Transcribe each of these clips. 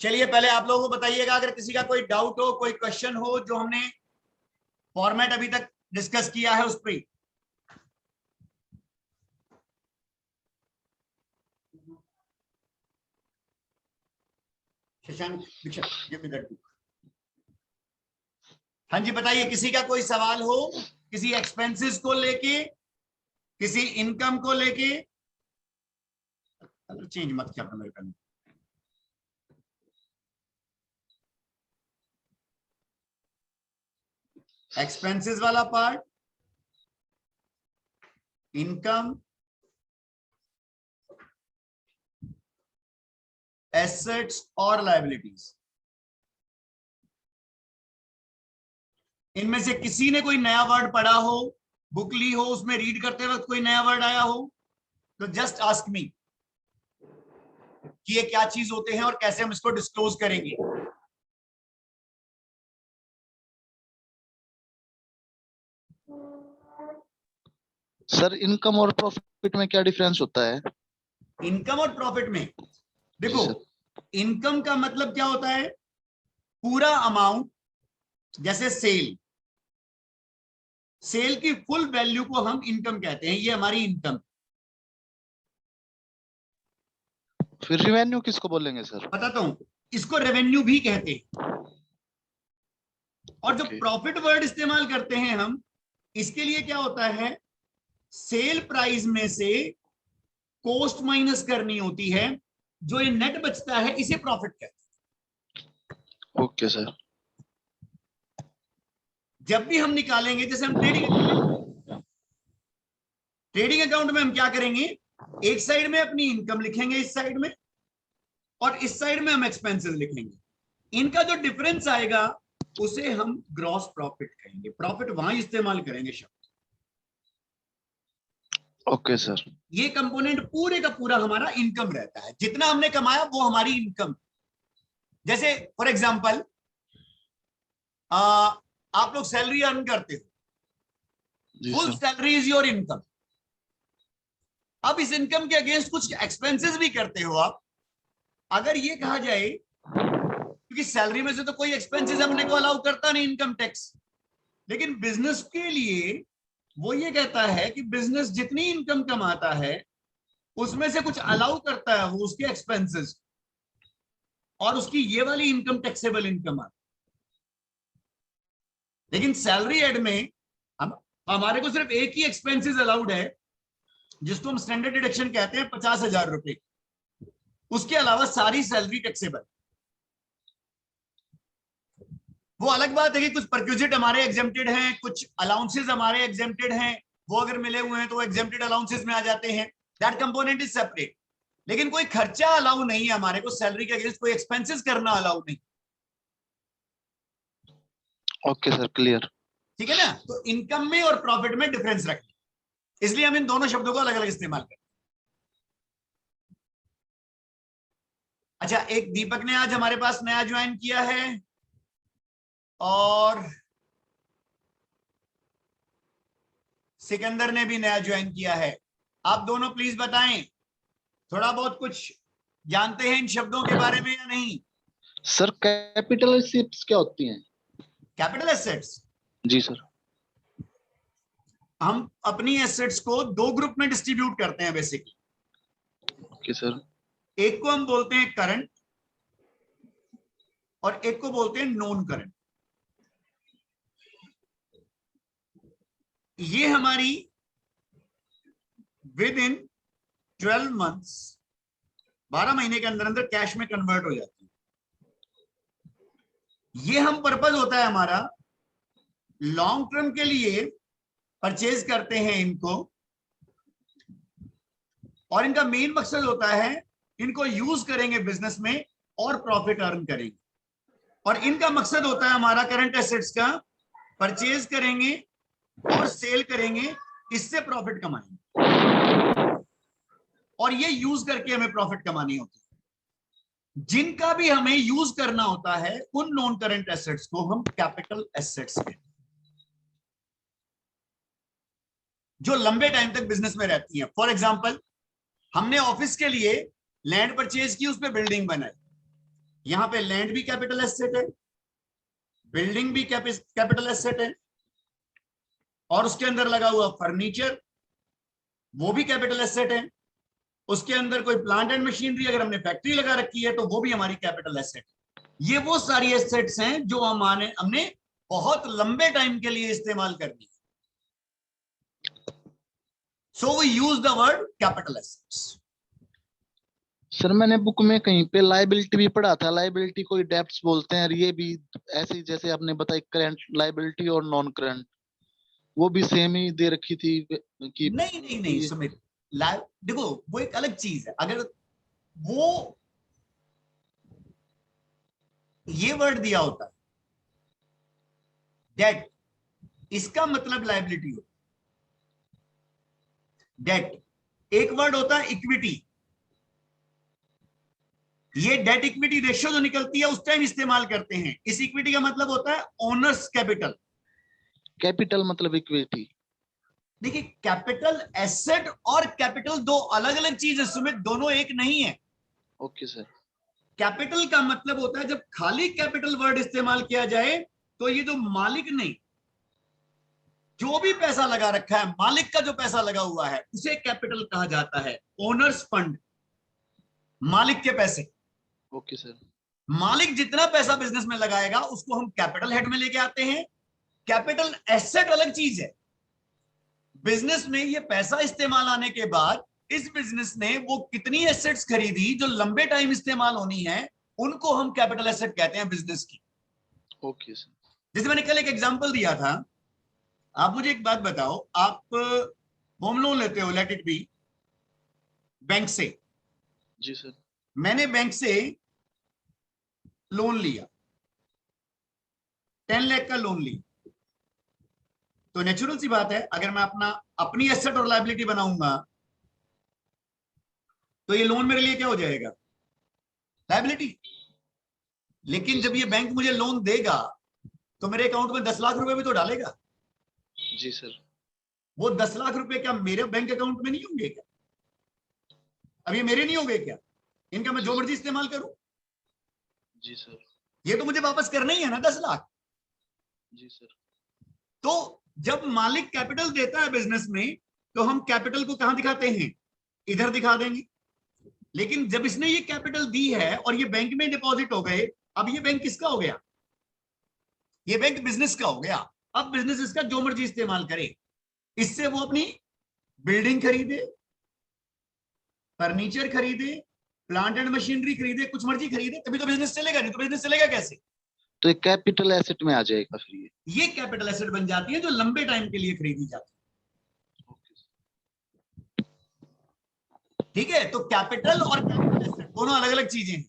चलिए पहले आप लोगों को बताइएगा, अगर किसी का कोई डाउट हो, कोई क्वेश्चन हो जो हमने फॉर्मेट अभी तक डिस्कस किया है उस पर। शशांक, हाँ जी बताइए, किसी का कोई सवाल हो किसी एक्सपेंसेस को लेके, किसी इनकम को लेके। चेंज मत करना मेरे को। एक्सपेंसेस वाला पार्ट, इनकम, एसेट्स और लायबिलिटीज, इनमें से किसी ने कोई नया वर्ड पढ़ा हो, बुक ली हो, उसमें रीड करते वक्त कोई नया वर्ड आया हो तो जस्ट आस्क मी कि ये क्या चीज होते हैं और कैसे हम इसको डिस्क्लोज करेंगे। सर इनकम और प्रॉफिट में क्या डिफरेंस होता है? इनकम और प्रॉफिट में देखो, इनकम का मतलब क्या होता है, पूरा अमाउंट, जैसे सेल, सेल की फुल वैल्यू को हम इनकम कहते हैं, ये हमारी इनकम। फिर रेवेन्यू किसको बोलेंगे सर? बताता हूं, इसको रेवेन्यू भी कहते हैं। और जो प्रॉफिट वर्ड इस्तेमाल करते हैं हम, इसके लिए क्या होता है, सेल प्राइस में से कॉस्ट माइनस करनी होती है, जो ये नेट बचता है इसे प्रॉफिट कहते हैं। Okay sir. जब भी हम निकालेंगे, जैसे हम ट्रेडिंग अकाउंट में हम क्या करेंगे, एक साइड में अपनी इनकम लिखेंगे, इस साइड में, और इस साइड में हम एक्सपेंसेस लिखेंगे। इनका जो डिफरेंस आएगा उसे हम ग्रॉस प्रॉफिट कहेंगे। प्रॉफिट वहां इस्तेमाल करेंगे शब्द। Okay sir. ये कंपोनेंट पूरे का पूरा हमारा इनकम रहता है, जितना हमने कमाया वो हमारी इनकम। जैसे फॉर एग्जांपल, आप लोग सैलरी अर्न करते हो, full salary is your income. अब इस इनकम के अगेंस्ट कुछ एक्सपेंसेस भी करते हो आप। अगर ये कहा जाए, क्योंकि सैलरी में से तो कोई एक्सपेंसेस हमने को अलाउ करता नहीं इनकम टैक्स, लेकिन बिजनेस के लिए वो ये कहता है कि बिजनेस जितनी इनकम कमाता है उसमें से कुछ अलाउ करता है वो उसके एक्सपेंसेस, और उसकी ये वाली इनकम टैक्सेबल इनकम आती। लेकिन सैलरी एड में हमारे को सिर्फ एक ही एक्सपेंसेस अलाउड है, जिसको हम स्टैंडर्ड डिडक्शन कहते हैं, 50,000 रुपए। उसके अलावा सारी सैलरी टैक्सेबल। वो अलग बात है कि कुछ परक्यूजिट हमारे एग्जेम्प्टेड हैं, कुछ अलाउंसेस हमारे एग्जेम्प्टेड हैं, वो अगर मिले हुए हैं तो वो एग्जेम्प्टेड अलाउंसेस में आ जाते हैं। That component is separate. लेकिन कोई खर्चा अलाउ नहीं है हमारे को, सैलरी के अगेंस्ट कोई एक्सपेंसेस करना अलाउ नहीं। Okay sir, clear. ठीक है ना। तो इनकम में और प्रॉफिट में डिफरेंस रखें, इसलिए हम इन दोनों शब्दों को अलग अलग इस्तेमाल करते हैं। अच्छा, एक दीपक ने आज हमारे पास नया ज्वाइन किया है, और सिकंदर ने भी नया ज्वाइन किया है। आप दोनों प्लीज बताएं, थोड़ा बहुत कुछ जानते हैं इन शब्दों के बारे में या नहीं? सर कैपिटल एसेट्स क्या होती हैं? कैपिटल एसेट्स, जी सर। हम अपनी एसेट्स को दो ग्रुप में डिस्ट्रीब्यूट करते हैं बेसिकली। Okay sir. एक को हम बोलते हैं करंट, और एक को बोलते हैं नॉन करंट। ये हमारी विद इन 12 मंथ्स, 12 महीने के अंदर अंदर कैश में कन्वर्ट हो जाती है। ये हम पर्पज होता है हमारा, लॉन्ग टर्म के लिए परचेज करते हैं इनको, और इनका मेन मकसद होता है इनको यूज करेंगे बिजनेस में और प्रॉफिट अर्न करेंगे। और इनका मकसद होता है हमारा करंट एसेट्स का, परचेज करेंगे और सेल करेंगे, इससे प्रॉफिट कमाएंगे, और ये यूज करके हमें प्रॉफिट कमानी होती है। जिनका भी हमें यूज करना होता है उन नॉन करंट एसेट्स को हम कैपिटल एसेट्स कहते हैं, जो लंबे टाइम तक बिजनेस में रहती हैं। फॉर एग्जांपल, हमने ऑफिस के लिए लैंड परचेज की, उस पर बिल्डिंग बनाई, यहां पे लैंड भी कैपिटल एसेट है, बिल्डिंग भी कैपिटल एसेट है, और उसके अंदर लगा हुआ फर्नीचर वो भी कैपिटल एसेट है, उसके अंदर कोई प्लांट एंड मशीनरी अगर हमने फैक्ट्री लगा रखी है तो वो भी हमारी कैपिटल एसेट है। ये वो सारी एसेट्स हैं जो हमने बहुत लंबे टाइम के लिए इस्तेमाल करनी है। So we use the word capital assets. Sir मैंने बुक में कहीं पे लाइबिलिटी भी पढ़ा था, लाइबिलिटी कोई डेब्ट्स बोलते हैं, और ये भी ऐसे ही जैसे आपने बताई करंट लाइबिलिटी और नॉन करंट, वो भी सेम ही दे रखी थी कि नहीं नहीं नहीं सुमित, देखो वो एक अलग चीज है। अगर वो ये वर्ड दिया होता है डेट, इसका मतलब लायबिलिटी हो। डेट एक वर्ड होता है इक्विटी, ये डेट इक्विटी रेशियो जो निकलती है उस टाइम इस्तेमाल करते हैं। इस इक्विटी का मतलब होता है ओनर्स कैपिटल। कैपिटल मतलब इक्विटी। देखिए कैपिटल एसेट और कैपिटल दो अलग अलग चीज है सुमित, दोनों एक नहीं है। Okay sir. कैपिटल का मतलब होता है, जब खाली कैपिटल वर्ड इस्तेमाल किया जाए तो ये जो मालिक नहीं, जो भी पैसा लगा रखा है, मालिक का जो पैसा लगा हुआ है उसे कैपिटल कहा जाता है। ओनर्स फंड, मालिक के पैसे। Okay sir. मालिक जितना पैसा बिजनेस में लगाएगा उसको हम कैपिटल हेड में लेके आते हैं। कैपिटल एसेट अलग चीज है। बिजनेस में ये पैसा इस्तेमाल आने के बाद इस बिजनेस ने वो कितनी एसेट्स खरीदी जो लंबे टाइम इस्तेमाल होनी है, उनको हम कैपिटल एसेट कहते हैं बिजनेस की। Okay sir. जैसे मैंने कल एक एग्जांपल दिया था, आप मुझे एक बात बताओ, आप होम लोन लेते हो, लेट इट बी बैंक से। जी सर। मैंने बैंक से लोन लिया, 10 लाख का लोन लिया, तो नेचुरल सी बात है अगर मैं अपनी एसेट और लायबिलिटी बनाऊंगा तो ये लोन मेरे लिए क्या हो जाएगा, लायबिलिटी। लेकिन जब ये बैंक मुझे लोन देगा तो मेरे अकाउंट में 10 लाख रुपए भी तो डालेगा। जी सर। वो 10 लाख रुपए क्या मेरे बैंक अकाउंट में नहीं होंगे क्या? अब ये मेरे नहीं होंगे क्या? इनका मैं जो मर्जी इस्तेमाल करूं? जी सर। ये तो मुझे वापस करना ही है ना 10 लाख। जी सर। तो जब मालिक कैपिटल देता है बिजनेस में तो हम कैपिटल को कहां दिखाते हैं, इधर दिखा देंगे। लेकिन जब इसने ये कैपिटल दी है और ये बैंक में डिपॉजिट हो गए, अब ये बैंक किसका हो गया, ये बैंक बिजनेस का हो गया। अब बिजनेस इसका जो मर्जी इस्तेमाल करे, इससे वो अपनी बिल्डिंग खरीदे, फर्नीचर खरीदे, प्लांट एंड मशीनरी खरीदे, कुछ मर्जी खरीदे, तभी तो बिजनेस चलेगा, नहीं तो बिजनेस चलेगा कैसे? तो एक कैपिटल एसेट में आ जाएगा फिर ये कैपिटल एसेट बन जाती है जो लंबे टाइम के लिए खरीदी जाती है। ठीक है, तो कैपिटल और कैपिटल एसेट दोनों अलग अलग चीजें हैं।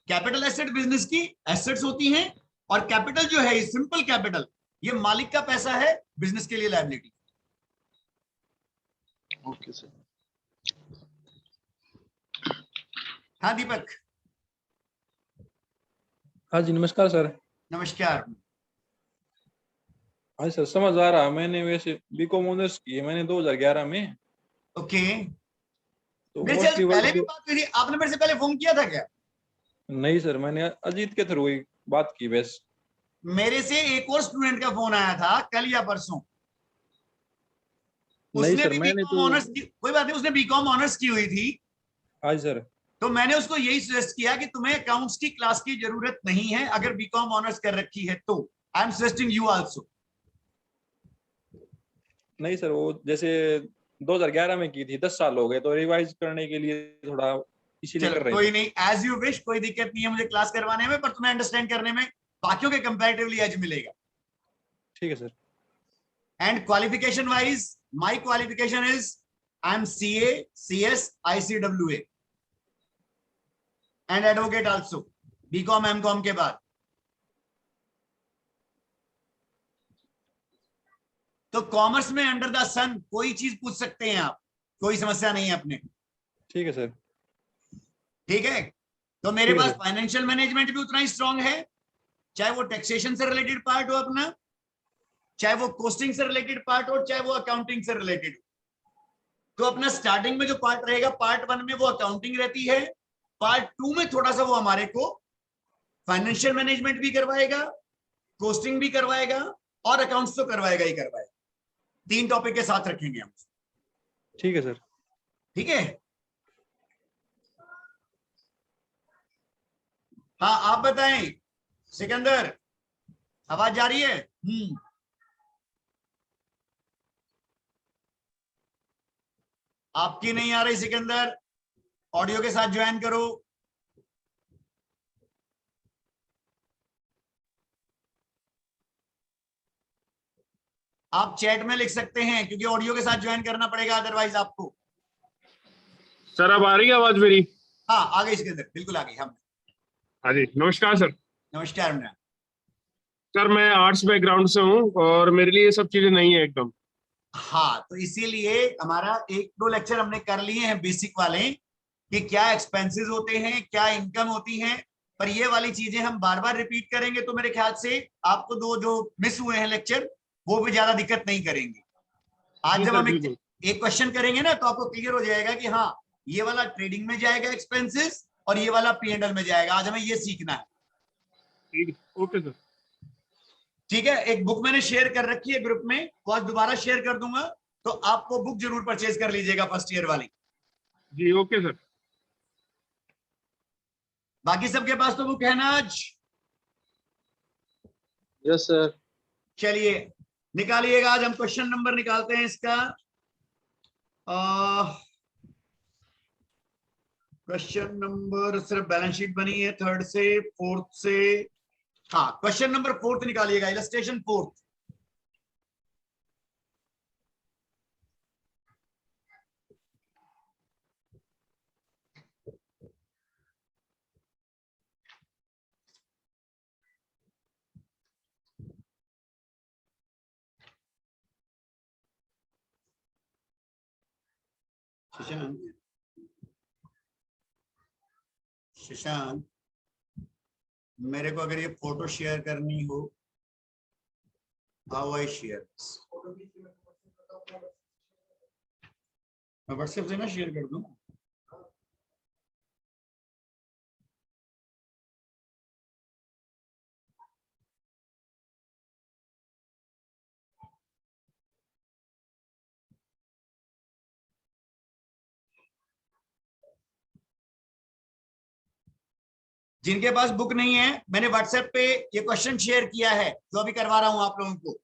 कैपिटल एसेट बिजनेस की एसेट्स होती हैं, और कैपिटल जो है सिंपल कैपिटल, ये मालिक का पैसा है, बिजनेस के लिए लायबिलिटी। Okay sir. हाँ दीपक। हाँ जी नमस्कार सर। नमस्कार। हाँ सर समझ आ रहा, मैंने वैसे बीकॉम ऑनर्स की है मैंने 2011 में। ओके, तो मेरे से मोस्टली पहले भी बात हुई थी, आपने मेरे से पहले फोन किया था क्या? नहीं सर, मैंने अजीत के थ्रू ही बात की बस। मेरे से एक और स्टूडेंट का फोन आया था कल या परसों, नहीं उसने सर भी मैंने बीकॉम तो। ऑनर्स की, कोई बात नहीं, उसने बीकॉम ऑनर्स की हुई थी। हाँ सर। तो मैंने उसको यही सजेस्ट किया कि तुम्हें अकाउंट्स की क्लास की जरूरत नहीं है अगर बीकॉम ऑनर्स कर रखी है तो। I am suggesting you also. नहीं सर, वो जैसे 2011 में की थी, 10 साल हो गए, तो रिवाइज करने के लिए थोड़ा इसीलिए चलो कर रहे कोई थे। नहीं, एज यू विश, कोई दिक्कत नहीं है मुझे क्लास करवाने में, पर तुम्हें अंडरस्टैंड करने में बाकियों के कंपैरेटिवली एज मिलेगा। ठीक है sir. And qualification wise, my qualification is I am CA, CS, ICWA and advocate also, BCom MCom के बाद। तो कॉमर्स में अंडर द सन कोई चीज पूछ सकते हैं आप, कोई समस्या नहीं है अपने। ठीक है सर। ठीक है, तो मेरे ठीक है पास सर। फाइनेंशियल मैनेजमेंट भी उतना ही स्ट्रांग है, चाहे वो टैक्सेशन से रिलेटेड पार्ट हो अपना, चाहे वो कोस्टिंग से रिलेटेड पार्ट हो, चाहे वो अकाउंटिंग से रिलेटेड हो। तो अपना स्टार्टिंग में जो पार्ट रहेगा, पार्ट 1 में वो अकाउंटिंग रहती है, पार्ट 2 में थोड़ा सा वो हमारे को फाइनेंशियल मैनेजमेंट भी करवाएगा, कोस्टिंग भी करवाएगा और अकाउंट्स तो करवाएगा ही करवाएगा। 3 टॉपिक के साथ रखेंगे हम। ठीक है सर। ठीक है, हाँ आप बताएं सिकंदर, आवाज जा रही है? आपकी नहीं आ रही सिकंदर, ऑडियो के साथ ज्वाइन करो। आप चैट में लिख सकते हैं क्योंकि ऑडियो के साथ ज्वाइन करना पड़ेगा अदरवाइज आपको। सर अब आ रही है आवाज मेरी? हाँ आ गई सिकंदर, बिल्कुल आ गई। हम हाँ जी, नमस्कार सर। नमस्कार इमरान। सर मैं आर्ट्स बैकग्राउंड से हूँ और मेरे लिए ये सब चीजें नहीं है एकदम। हाँ तो इसीलिए हमारा 1-2 लेक्चर हमने कर लिए हैं बेसिक वाले कि क्या एक्सपेंसेस होते हैं, क्या इनकम होती है, पर ये वाली चीजें हम बार बार रिपीट करेंगे तो मेरे ख्याल से आपको 2 जो मिस हुए हैं लेक्चर वो भी ज्यादा दिक्कत नहीं करेंगे। आज जी जब सर, हम बिल्कुल। एक क्वेश्चन करेंगे ना तो आपको क्लियर हो जाएगा कि हाँ ये वाला ट्रेडिंग में जाएगा एक्सपेंसेस और ये वाला P&L में जाएगा। आज हमें ये सीखना है। ठीक है, ओके सर। ठीक है, एक बुक मैंने शेयर कर रखी है ग्रुप में, वो आज दोबारा शेयर कर दूंगा, तो आप वो बुक जरूर परचेज कर लीजिएगा फर्स्ट ईयर वाली। जी ओके सर। बाकी सबके पास तो बुक है ना आज? Yes sir. चलिए निकालिएगा, आज हम क्वेश्चन नंबर निकालते हैं इसका। क्वेश्चन नंबर सिर्फ बैलेंस शीट बनी है 3rd से 4th से। हाँ क्वेश्चन नंबर 4th निकालिएगा, इलस्ट्रेशन 4th। शशांक, शशांक मेरे को अगर ये फोटो शेयर करनी हो, हाउ आई शेयर? मैं व्हाट्सएप से ना शेयर कर दूं। जिनके पास बुक नहीं है, मैंने व्हाट्सएप पे ये क्वेश्चन शेयर किया है जो अभी करवा रहा हूं आप लोगों को।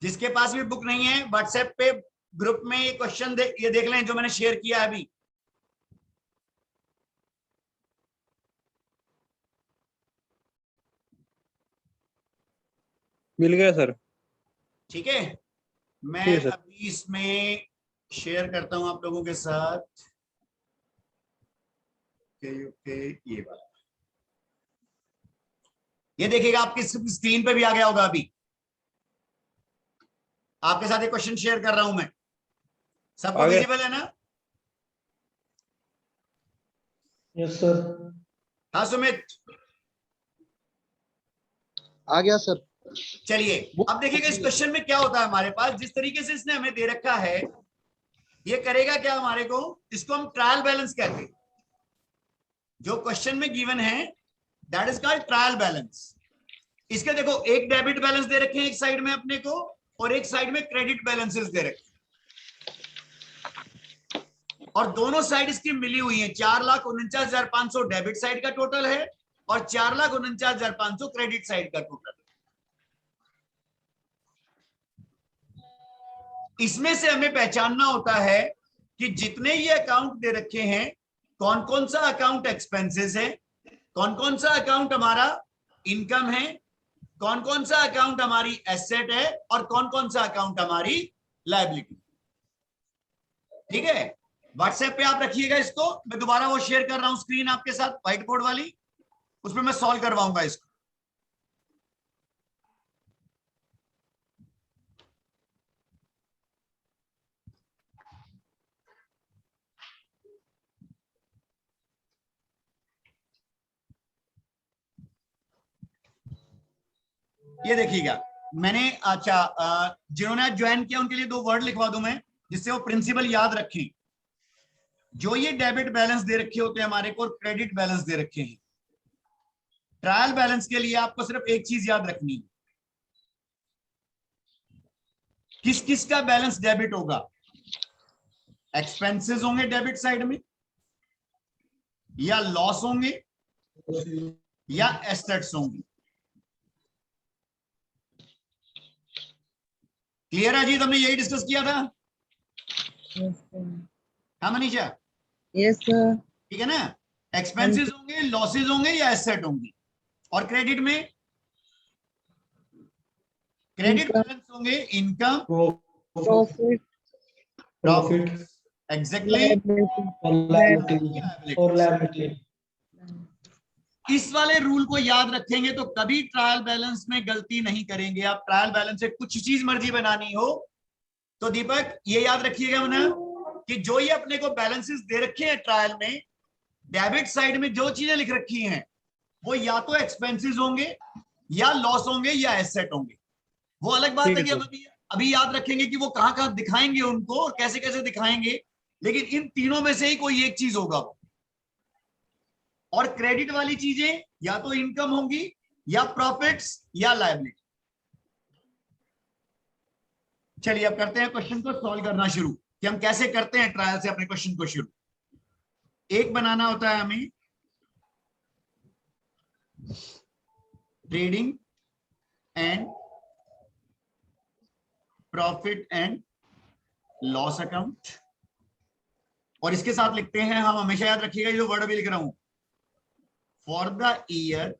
जिसके पास भी बुक नहीं है व्हाट्सएप पे ग्रुप में ये क्वेश्चन ये देख लें जो मैंने शेयर किया है अभी। मिल गया सर। ठीक है, मैं ठीक है सर। अभी इसमें शेयर करता हूं आप लोगों के साथ। ओके ये वाला, ये देखिएगा आपकी स्क्रीन पे भी आ गया होगा अभी। आपके साथ एक क्वेश्चन शेयर कर रहा हूं मैं, सबको आ गया। विजिबल है ना? Yes sir. हाँ सुमित, आ गया सर। चलिए अब देखिएगा इस क्वेश्चन में क्या होता है हमारे पास। जिस तरीके से इसने हमें दे रखा है, ये करेगा क्या हमारे को, इसको हम ट्रायल बैलेंस कहते हैं। जो क्वेश्चन में गिवन है that is called trial balance. इसके देखो एक डेबिट बैलेंस दे रखे हैं एक साइड में अपने को, और एक साइड में क्रेडिट बैलेंसेस दे रखे हैं, और दोनों साइड इसकी मिली हुई है। 4,49,500 डेबिट साइड का टोटल है और 4,49,500 क्रेडिट साइड का टोटल है। इसमें से हमें पहचानना होता है कि जितने ये अकाउंट दे रखे हैं, कौन कौन सा अकाउंट एक्सपेंसेस है, कौन कौन सा अकाउंट हमारा इनकम है, कौन कौन सा अकाउंट हमारी एसेट है, और कौन कौन सा अकाउंट हमारी लायबिलिटी। ठीक है, व्हाट्सएप पे आप रखिएगा इसको। मैं दोबारा वो शेयर कर रहा हूं स्क्रीन आपके साथ, व्हाइट बोर्ड वाली, उसमें मैं सॉल्व करवाऊंगा इसको। ये देखिएगा, मैंने अच्छा जिन्होंने आज ज्वाइन किया उनके लिए 2 वर्ड लिखवा दूं मैं, जिससे वो प्रिंसिपल याद रखें। जो ये डेबिट बैलेंस दे रखे होते हैं हमारे को और क्रेडिट बैलेंस दे रखे हैं, ट्रायल बैलेंस के लिए आपको सिर्फ एक चीज याद रखनी है, किस किस का बैलेंस डेबिट होगा। एक्सपेंसेस होंगे डेबिट साइड में, या लॉस होंगे, या एसेट्स होंगी। क्लियर है जी? तुमने यही डिस्कस किया था? हाँ मनीषा? Yes sir. ठीक है ना? एक्सपेंसेस होंगे, लॉसेज होंगे, या एसेट होंगी। और क्रेडिट में क्रेडिट बैलेंस होंगे इनकम, प्रॉफिट, प्रॉफिट एग्जैक्टली, और लायबिलिटी। इस वाले रूल को याद रखेंगे तो कभी ट्रायल बैलेंस में गलती नहीं करेंगे आप। ट्रायल बैलेंस से कुछ चीज मर्जी बनानी हो तो दीपक ये याद रखिएगा ना कि जो ये अपने को बैलेंसेस दे रखे हैं ट्रायल में, डेबिट साइड में जो चीजें लिख रखी हैं वो या तो एक्सपेंसेस होंगे, या लॉस होंगे, या एसेट होंगे। वो अलग बात है कि हम अभी याद रखेंगे कि वो कहां कहां दिखाएंगे उनको और कैसे कैसे दिखाएंगे, लेकिन इन तीनों में से ही कोई एक चीज होगा। और क्रेडिट वाली चीजें या तो इनकम होंगी, या प्रॉफिट्स, या लायबिलिटी। चलिए अब करते हैं क्वेश्चन को सॉल्व करना शुरू, कि हम कैसे करते हैं ट्रायल से अपने क्वेश्चन को शुरू। एक बनाना होता है हमें trading and profit and loss account, और इसके साथ लिखते हैं हम, हमेशा याद रखिएगा जो वर्ड भी लिख रहा हूं, for the year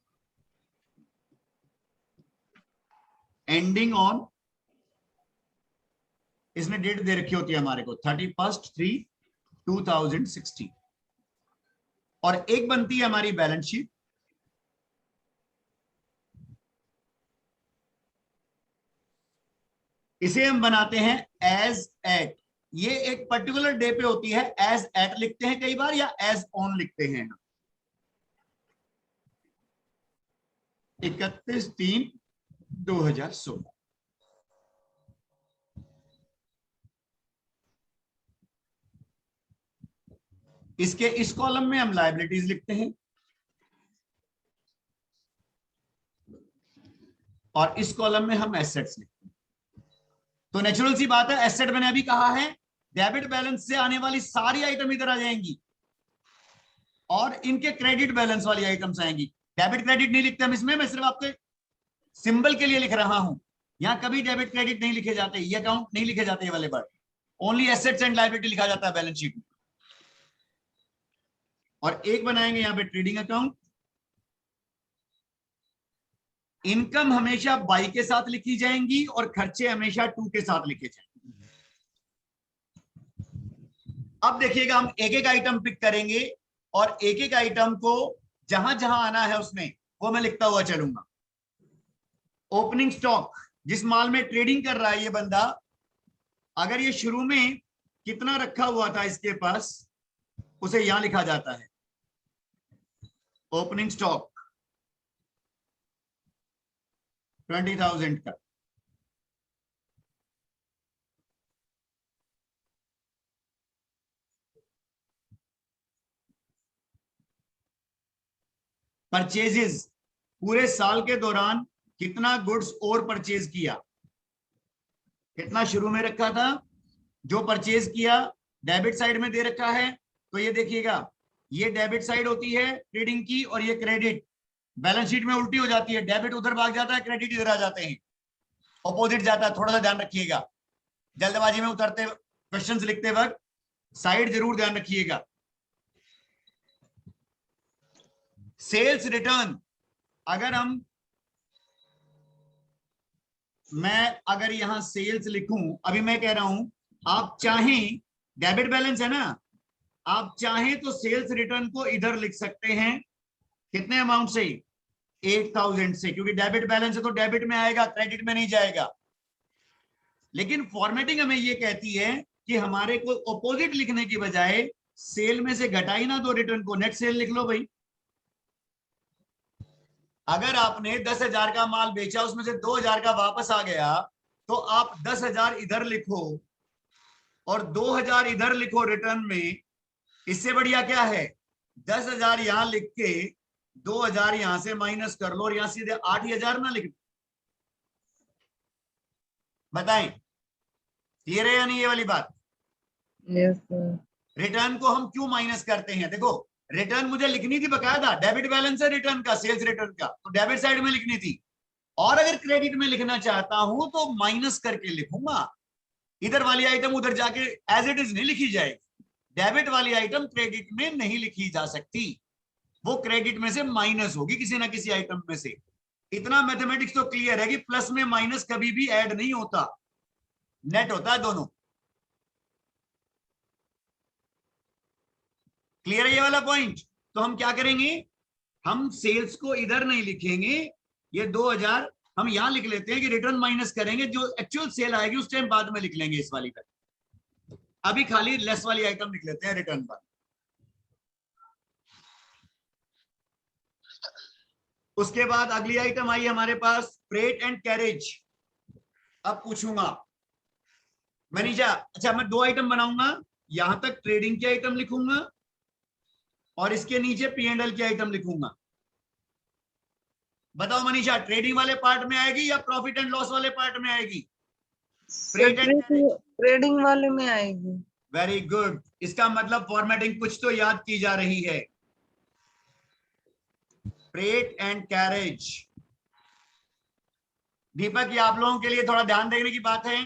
ending on, इसमें डेट दे रखी होती है हमारे को 31/3/2016, और एक बनती है हमारी बैलेंस शीट। इसे हम बनाते हैं एज एट। ये एक पर्टिकुलर डे पे होती है, एज एट लिखते हैं कई बार, या एज ऑन लिखते हैं। 31/3/2016। इसके इस कॉलम में हम लायबिलिटीज लिखते हैं, और इस कॉलम में हम एसेट्स लिखते हैं। तो नेचुरल सी बात है, एसेट मैंने अभी कहा है, डेबिट बैलेंस से आने वाली सारी आइटम इधर आ जाएंगी, और इनके क्रेडिट बैलेंस वाली आइटम्स आएंगी। डेबिट क्रेडिट नहीं लिखते हम इसमें, मैं सिर्फ आपके सिंबल के लिए लिख रहा हूं। यहां कभी डेबिट क्रेडिट नहीं लिखे जाते, ये अकाउंट नहीं लिखे जाते, ये वाले word. Only assets and liability लिखा जाता है बैलेंस शीट में। और एक बनाएंगे यहां पे ट्रेडिंग अकाउंट। इनकम हमेशा बाई के साथ लिखी जाएंगी, और खर्चे हमेशा टू के साथ लिखे जाएंगे। अब देखिएगा, हम एक एक आइटम पिक करेंगे, और एक एक आइटम को जहां जहां आना है उसमें वो मैं लिखता हुआ चलूंगा। ओपनिंग स्टॉक, जिस माल में ट्रेडिंग कर रहा है ये बंदा, अगर ये शुरू में कितना रखा हुआ था इसके पास, उसे यहां लिखा जाता है ओपनिंग स्टॉक 20,000 का। परचेजेस, पूरे साल के दौरान कितना गुड्स और परचेज किया, कितना शुरू में रखा था, जो परचेज किया डेबिट साइड में दे रखा है। तो ये देखिएगा, ये डेबिट साइड होती है ट्रेडिंग की, और ये क्रेडिट। बैलेंस शीट में उल्टी हो जाती है, डेबिट उधर भाग जाता है, क्रेडिट इधर आ जाते हैं, ऑपोजिट जाता है। थोड़ा सा ध्यान रखिएगा, जल्दबाजी में उतरते क्वेश्चंस लिखते वक्त साइड जरूर ध्यान रखिएगा। सेल्स रिटर्न, अगर मैं अगर यहां सेल्स लिखूं, अभी मैं कह रहा हूं, आप चाहें, डेबिट बैलेंस है ना, आप चाहें तो सेल्स रिटर्न को इधर लिख सकते हैं। कितने अमाउंट से? 8,000 से, क्योंकि डेबिट बैलेंस है तो डेबिट में आएगा, क्रेडिट में नहीं जाएगा। लेकिन फॉर्मेटिंग हमें ये कहती है कि हमारे को ऑपोजिट लिखने की बजाय सेल में से घटाई ना दो रिटर्न को, नेट सेल लिख लो भाई। अगर आपने 10,000 का माल बेचा, उसमें से 2,000 का वापस आ गया, तो आप 10,000 इधर लिखो और 2,000 इधर लिखो रिटर्न में। इससे बढ़िया क्या है? 10,000 यहां लिख के 2,000 यहां से माइनस कर लो और यहां सीधे 8,000 ना लिख। बताएं क्लियर है या नहीं ये वाली बात? Yes, sir. रिटर्न को हम क्यों माइनस करते हैं? देखो, रिटर्न मुझे लिखनी थी बकायदा, डेबिट बैलेंस है रिटर्न का, सेल्स रिटर्न का, तो डेबिट साइड में लिखनी थी। और अगर क्रेडिट में लिखना चाहता हूं तो माइनस करके लिखूंगा। इधर वाली आइटम उधर जाके एज इट इज नहीं लिखी जाएगी। डेबिट वाली आइटम क्रेडिट में नहीं लिखी जा सकती, वो क्रेडिट में से माइनस होगी किसी ना किसी आइटम में से। इतना मैथमेटिक्स तो क्लियर है कि प्लस में माइनस कभी भी ऐड नहीं होता, नेट होता है दोनों। क्लियर है ये वाला पॉइंट? तो हम क्या करेंगे, हम सेल्स को इधर नहीं लिखेंगे, ये 2,000 हम यहां लिख लेते हैं कि रिटर्न माइनस करेंगे, जो एक्चुअल सेल आएगी उस टाइम बाद में लिख लेंगे इस वाली पर। अभी खाली लेस वाली आइटम लिख लेते हैं रिटर्न पर। उसके बाद अगली आइटम आई हमारे पास, फ्रेट एंड कैरेज। अब पूछूंगा मनीषा, अच्छा मैं 2 आइटम बनाऊंगा, यहां तक ट्रेडिंग की आइटम लिखूंगा और इसके नीचे P&L की आइटम लिखूंगा। बताओ मनीषा, ट्रेडिंग वाले पार्ट में आएगी या प्रॉफिट एंड लॉस वाले पार्ट में आएगी? ट्रेडिंग वाले में आएगी। वेरी गुड, इसका मतलब फॉर्मेटिंग कुछ तो याद की जा रही है। Freight and carriage. दीपक, ये आप लोगों के लिए थोड़ा ध्यान देने की बात है।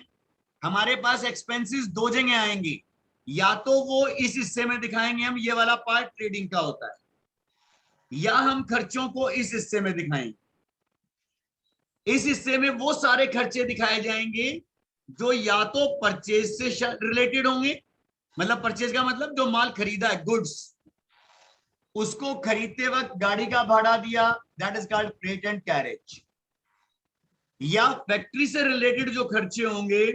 हमारे पास एक्सपेंसेस 2 जगह आएंगी, या तो वो इस हिस्से में दिखाएंगे हम, ये वाला पार्ट ट्रेडिंग का होता है, या हम खर्चों को इस हिस्से में दिखाएंगे। इस हिस्से में वो सारे खर्चे दिखाए जाएंगे जो या तो परचेज से रिलेटेड होंगे, मतलब परचेज का मतलब जो माल खरीदा है, गुड्स, उसको खरीदते वक्त गाड़ी का भाड़ा दिया, that is called freight and carriage. या फैक्ट्री से रिलेटेड जो खर्चे होंगे,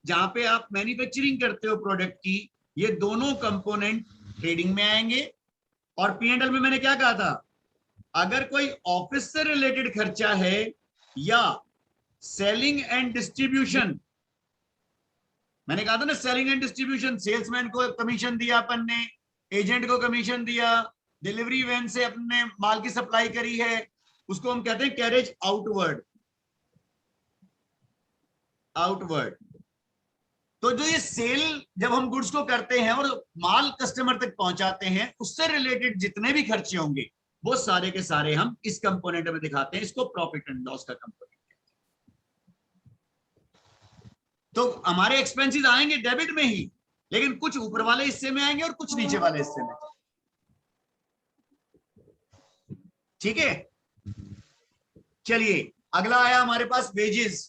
जहां पे आप मैन्युफैक्चरिंग करते हो प्रोडक्ट की, ये दोनों कंपोनेंट ट्रेडिंग में आएंगे। और P&L में मैंने क्या कहा था, अगर कोई ऑफिस से रिलेटेड खर्चा है या सेलिंग एंड डिस्ट्रीब्यूशन, मैंने कहा था ना सेलिंग एंड डिस्ट्रीब्यूशन, सेल्समैन को कमीशन दिया अपन ने, एजेंट को कमीशन दिया, डिलीवरी वैन से अपने माल की सप्लाई करी है, उसको हम कहते हैं कैरेज आउटवर्ड। आउटवर्ड तो जो ये सेल जब हम गुड्स को करते हैं और माल कस्टमर तक पहुंचाते हैं, उससे रिलेटेड जितने भी खर्चे होंगे वो सारे के सारे हम इस कंपोनेंट में दिखाते हैं, इसको प्रॉफिट एंड लॉस का कंपोनेंट। तो हमारे एक्सपेंसेस आएंगे डेबिट में ही, लेकिन कुछ ऊपर वाले हिस्से में आएंगे और कुछ नीचे वाले हिस्से में। ठीक है, चलिए अगला आया हमारे पास वेजेस।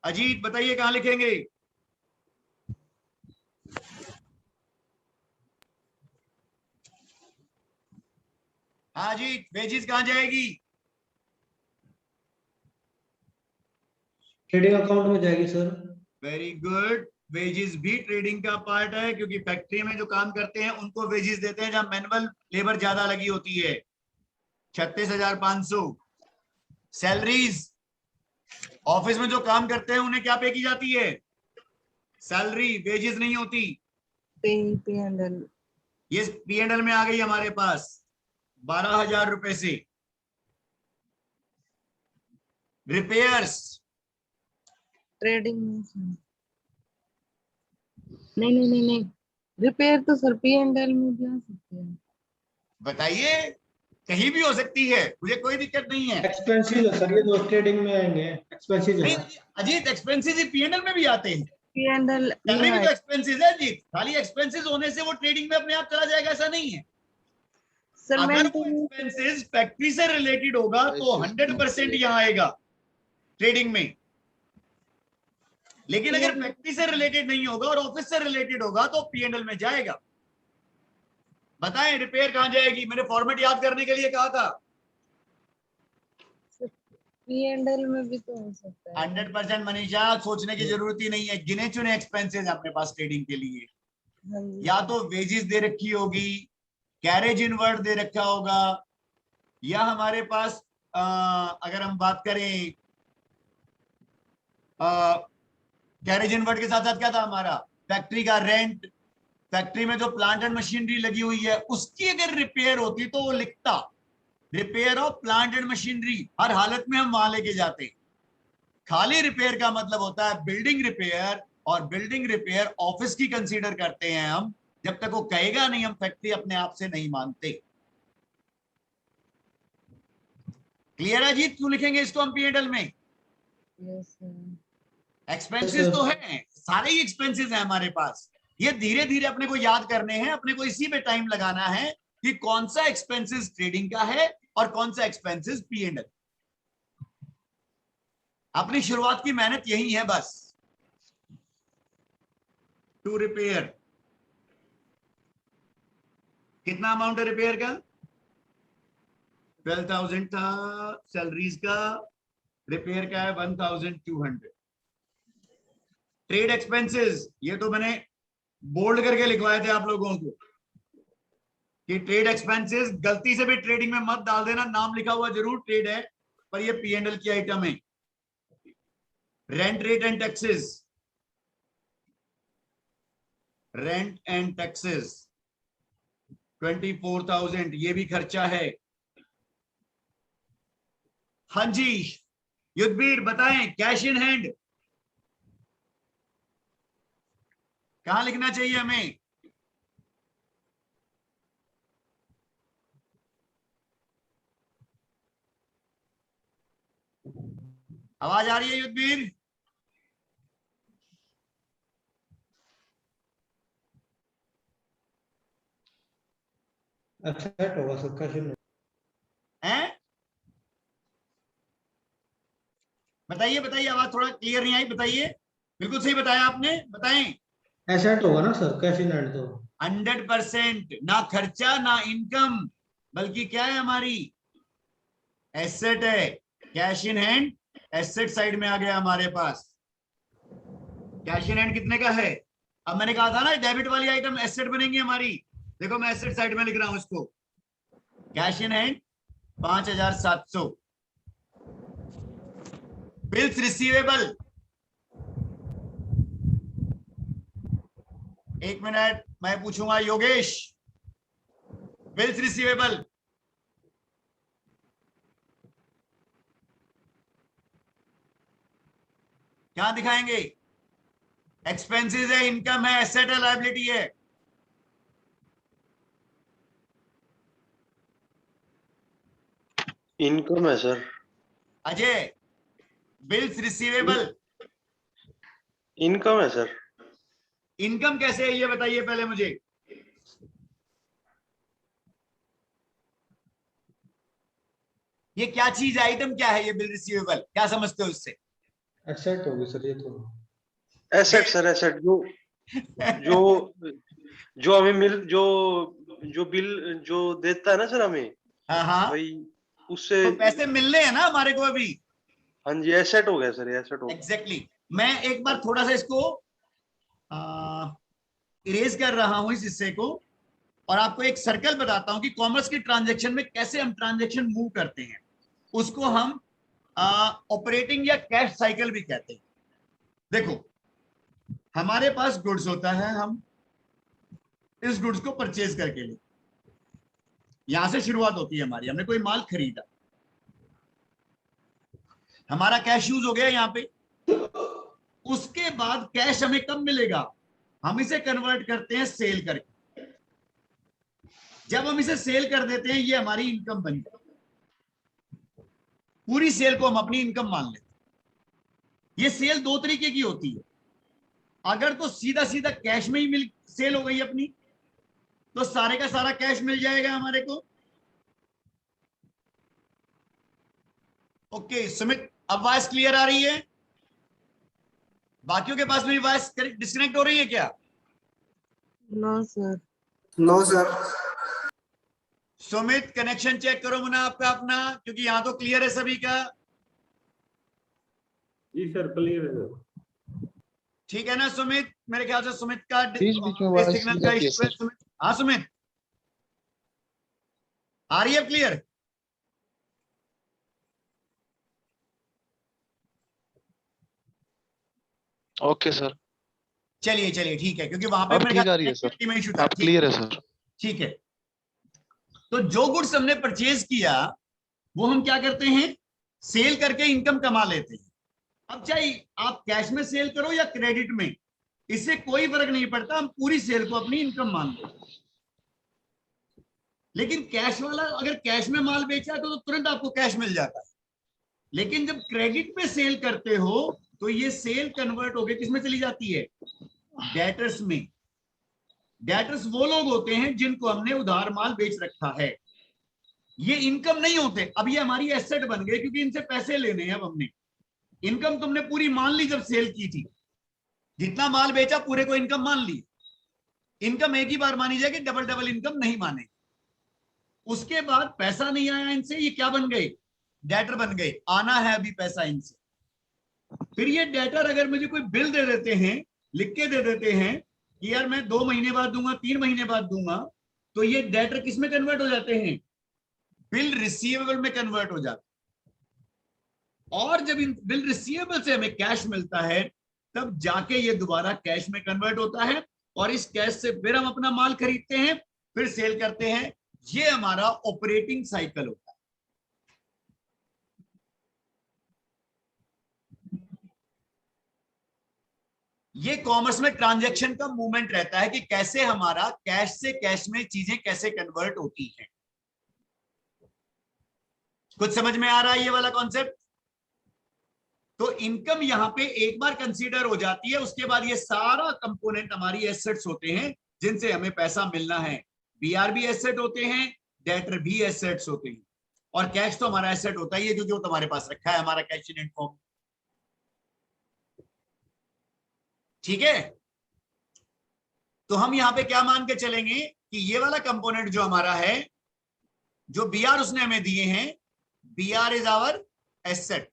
अजीत बताइए कहां लिखेंगे? हाँ अजीत, वेजेस कहां जाएगी? ट्रेडिंग अकाउंट में जाएगी सर। वेरी गुड, वेजेस भी ट्रेडिंग का पार्ट है, क्योंकि फैक्ट्री में जो काम करते हैं उनको वेजेस देते हैं, जहां मैनुअल लेबर ज्यादा लगी होती है, 36,500। सैलरीज, ऑफिस में जो काम करते हैं उन्हें क्या पे की जाती है? सैलरी, वेजेस नहीं होती। P&L। ये P&L में आ गई हमारे पास 12,000 रुपए से। रिपेयर्स, ट्रेडिंग में सर। नहीं, रिपेयर तो सर P&L में भी आ सकते हैं। बताइए, कहीं भी हो सकती है, मुझे कोई दिक्कत नहीं है। एक्सपेंसेस है सर, ये तो ट्रेडिंग में आएंगे, एक्सपेंसेस नहीं है। अजीत, एक्सपेंसेस ही P&L में भी आते हैं। P&L सैलरी भी तो एक्सपेंसेस है अजीत, खाली एक्सपेंसेस होने से वो ट्रेडिंग में अपने आप चला जाएगा ऐसा नहीं है। सर अगर वो एक्सपेंसेस फैक्ट्री से रिलेटेड होगा तो 100% यहाँ आएगा ट्रेडिंग में, लेकिन अगर फैक्ट्री से रिलेटेड नहीं होगा और ऑफिस से रिलेटेड होगा तो P&L में जाएगा। बताएं रिपेयर कहां जाएगी? मैंने फॉर्मेट याद करने के लिए कहा था। P&L में भी तो हो सकता है। 100% मनीषा, सोचने की जरूरत ही नहीं है, गिने चुने एक्सपेंसेस अपने पास ट्रेडिंग के लिए। हाँ जी। या तो वेजेस दे रखी होगी, कैरेज इनवर्ट दे रखा होगा, या हमारे पास अगर हम बात करें कैरेज इनवर्ट के साथ साथ क्या था हमारा, फैक्ट्री का रेंट, फैक्ट्री में जो प्लांट एंड मशीनरी लगी हुई है उसकी अगर रिपेयर होती तो वो लिखता repair of plant and machinery, हर हालत में हम वहां लेके जाते। खाली रिपेयर का मतलब होता है बिल्डिंग रिपेयर, और बिल्डिंग रिपेयर ऑफिस की कंसीडर करते हैं हम, जब तक वो कहेगा नहीं हम फैक्ट्री अपने आप से नहीं मानते। क्लियर है जी? क्यों लिखेंगे इसको हम P&L में? Yes sir. एक्सपेंसेस तो है, सारे ही एक्सपेंसेस हैं हमारे पास, ये धीरे धीरे अपने को याद करने हैं, अपने को इसी पे टाइम लगाना है कि कौन सा एक्सपेंसेस ट्रेडिंग का है और कौन सा एक्सपेंसेस P&L। अपनी शुरुआत की मेहनत यही है बस। टू रिपेयर कितना अमाउंट है रिपेयर का? 12,000 था सैलरीज का, रिपेयर का है 1,200। ट्रेड एक्सपेंसेस ये तो मैंने बोल्ड करके लिखवाए थे आप लोगों को कि ट्रेड एक्सपेंसेस गलती से भी ट्रेडिंग में मत डाल देना, नाम लिखा हुआ जरूर ट्रेड है पर ये P&L की आइटम है। Rent rate and taxes, rent and taxes 24,000 ये भी खर्चा है। हाँ जी युद्धवीर बताएं, कैश इन हैंड कहां लिखना चाहिए हमें? आवाज आ रही है युद्धवीर? एसेट होगा सर, कैश इन। हैं? बताइए बताइए, आवाज थोड़ा क्लियर नहीं आई, बताइए। बिल्कुल सही बताया आपने, बताएं। एसेट होगा ना सर, कैश इन हैंड तो। 100%, ना खर्चा ना इनकम, बल्कि क्या है हमारी एसेट है। Cash in hand asset side में आ गया हमारे पास। कैश इन हैंड कितने का है? अब मैंने कहा था ना डेबिट वाली आइटम एसेट बनेंगी हमारी, देखो मैं एसेट साइड में लिख रहा हूं इसको। Cash in hand 5,700। Bills receivable, एक मिनट मैं पूछूंगा योगेश, बिल्स रिसीवेबल क्या दिखाएंगे? एक्सपेंसेस है, इनकम है, एसेट है, लायबिलिटी है? इनकम है sir. Ajay bills receivable income है सर। इनकम कैसे है ये बताइए पहले मुझे। ये क्या चीज है, आइटम क्या है ये बिल रिसीवेबल, क्या समझते हो इससे? एसेट होगी सर ये तो। एसेट सर, एसेट जो जो जो हमें मिल जो बिल जो देता है ना सर हमें, हाँ हाँ, भाई उससे। तो पैसे मिलने हैं ना हमारे को अभी। हाँ जी एसेट हो गया सर, ये एसेट हो गया। एग्जैक्टली मैं एक बार थोड़ा सा इसको इरेज कर रहा हूं इस हिस्से को, और आपको एक सर्कल बताता हूं कि कॉमर्स की ट्रांजैक्शन में कैसे हम ट्रांजैक्शन मूव करते हैं। उसको हम ऑपरेटिंग या कैश साइकिल भी कहते हैं। देखो हमारे पास गुड्स होता है, हम इस गुड्स को परचेज करके ले, यहां से शुरुआत होती है हमारी, हमने कोई माल खरीदा, हमारा कैश यूज हो गया यहाँ पे। उसके बाद कैश हमें कब मिलेगा? हम इसे कन्वर्ट करते हैं सेल करके। जब हम इसे सेल कर देते हैं ये हमारी इनकम बन जाती, पूरी सेल को हम अपनी इनकम मान लेते हैं। ये सेल दो तरीके की होती है, अगर तो सीधा सीधा कैश में ही मिल सेल हो गई अपनी, तो सारे का सारा कैश मिल जाएगा हमारे को। ओके सुमित, अब वॉइस क्लियर आ रही है? बाकियों के पास मेरी वॉइस डिस्कनेक्ट हो रही है क्या? No sir. No sir. Sumit connection check करो मुना आपका अपना, क्योंकि यहां तो क्लियर है सभी का। जी सर क्लियर है सर। ठीक है ना सुमित? मेरे ख्याल से सुमित का बीच बीच में आवाज सिग्नल चली का जाती है इशू है सर। सुमित। हाँ Sumit are you clear? Okay sir, चलिए चलिए ठीक है, क्योंकि वहां पे अब मेरे ठीक आ ख्याल रही है सर, connectivity में इशू था। अब क्लियर है सर। ठीक है, तो जो गुड्स हमने परचेज किया वो हम क्या करते हैं, सेल करके इनकम कमा लेते हैं। अब चाहे आप कैश में सेल करो या क्रेडिट में, इससे कोई फर्क नहीं पड़ता, हम पूरी सेल को अपनी इनकम मान लो। लेकिन कैश वाला अगर कैश में माल बेचा है तो तुरंत आपको कैश मिल जाता है, लेकिन जब क्रेडिट पे सेल करते हो तो ये सेल कन्वर्ट होके किसमें चली जाती है, डेटर्स में। डेटर्स वो लोग होते हैं जिनको हमने उधार माल बेच रखा है, ये इनकम नहीं होते। अब ये हमारी एसेट बन गए क्योंकि इनसे पैसे लेने हैं। अब हमने इनकम तुमने पूरी मान ली जब सेल की थी, जितना माल बेचा पूरे को इनकम मान ली। इनकम एक ही बार मानी जाएगी, डबल डबल इनकम नहीं माने। उसके बाद पैसा नहीं आया इनसे, ये क्या बन गए, डेटर बन गए, आना है अभी पैसा इनसे। फिर ये डेटर अगर मुझे कोई बिल दे देते हैं, लिख के दे देते हैं कि यार मैं 2 महीने बाद दूंगा, 3 महीने बाद दूंगा, तो ये डेटर किस में कन्वर्ट हो जाते हैं, बिल रिसीवेबल में कन्वर्ट हो जाते हैं। और जब इन बिल रिसीवेबल से हमें कैश मिलता है तब जाके ये दोबारा कैश में कन्वर्ट होता है, और इस कैश से फिर हम अपना माल खरीदते हैं, फिर सेल करते हैं। ये हमारा ऑपरेटिंग साइकिल होता है। ये कॉमर्स में ट्रांजैक्शन का मूवमेंट रहता है कि कैसे हमारा कैश से कैश में चीजें कैसे कन्वर्ट होती हैं। कुछ समझ में आ रहा है ये वाला कॉन्सेप्ट? तो इनकम यहां पे एक बार कंसीडर हो जाती है, उसके बाद ये सारा कंपोनेंट हमारी एसेट्स होते हैं जिनसे हमें पैसा मिलना है। बीआर भी एसेट होते हैं, डेटर भी एसेट्स होते हैं, और कैश तो हमारा एसेट होता ही है क्योंकि वो तुम्हारे पास रखा है, हमारा कैश इन हैंड फॉर्म। ठीक है, तो हम यहां पे क्या मान के चलेंगे कि ये वाला कंपोनेंट जो हमारा है, जो बीआर उसने हमें दिए हैं, बीआर इज आवर एसेट।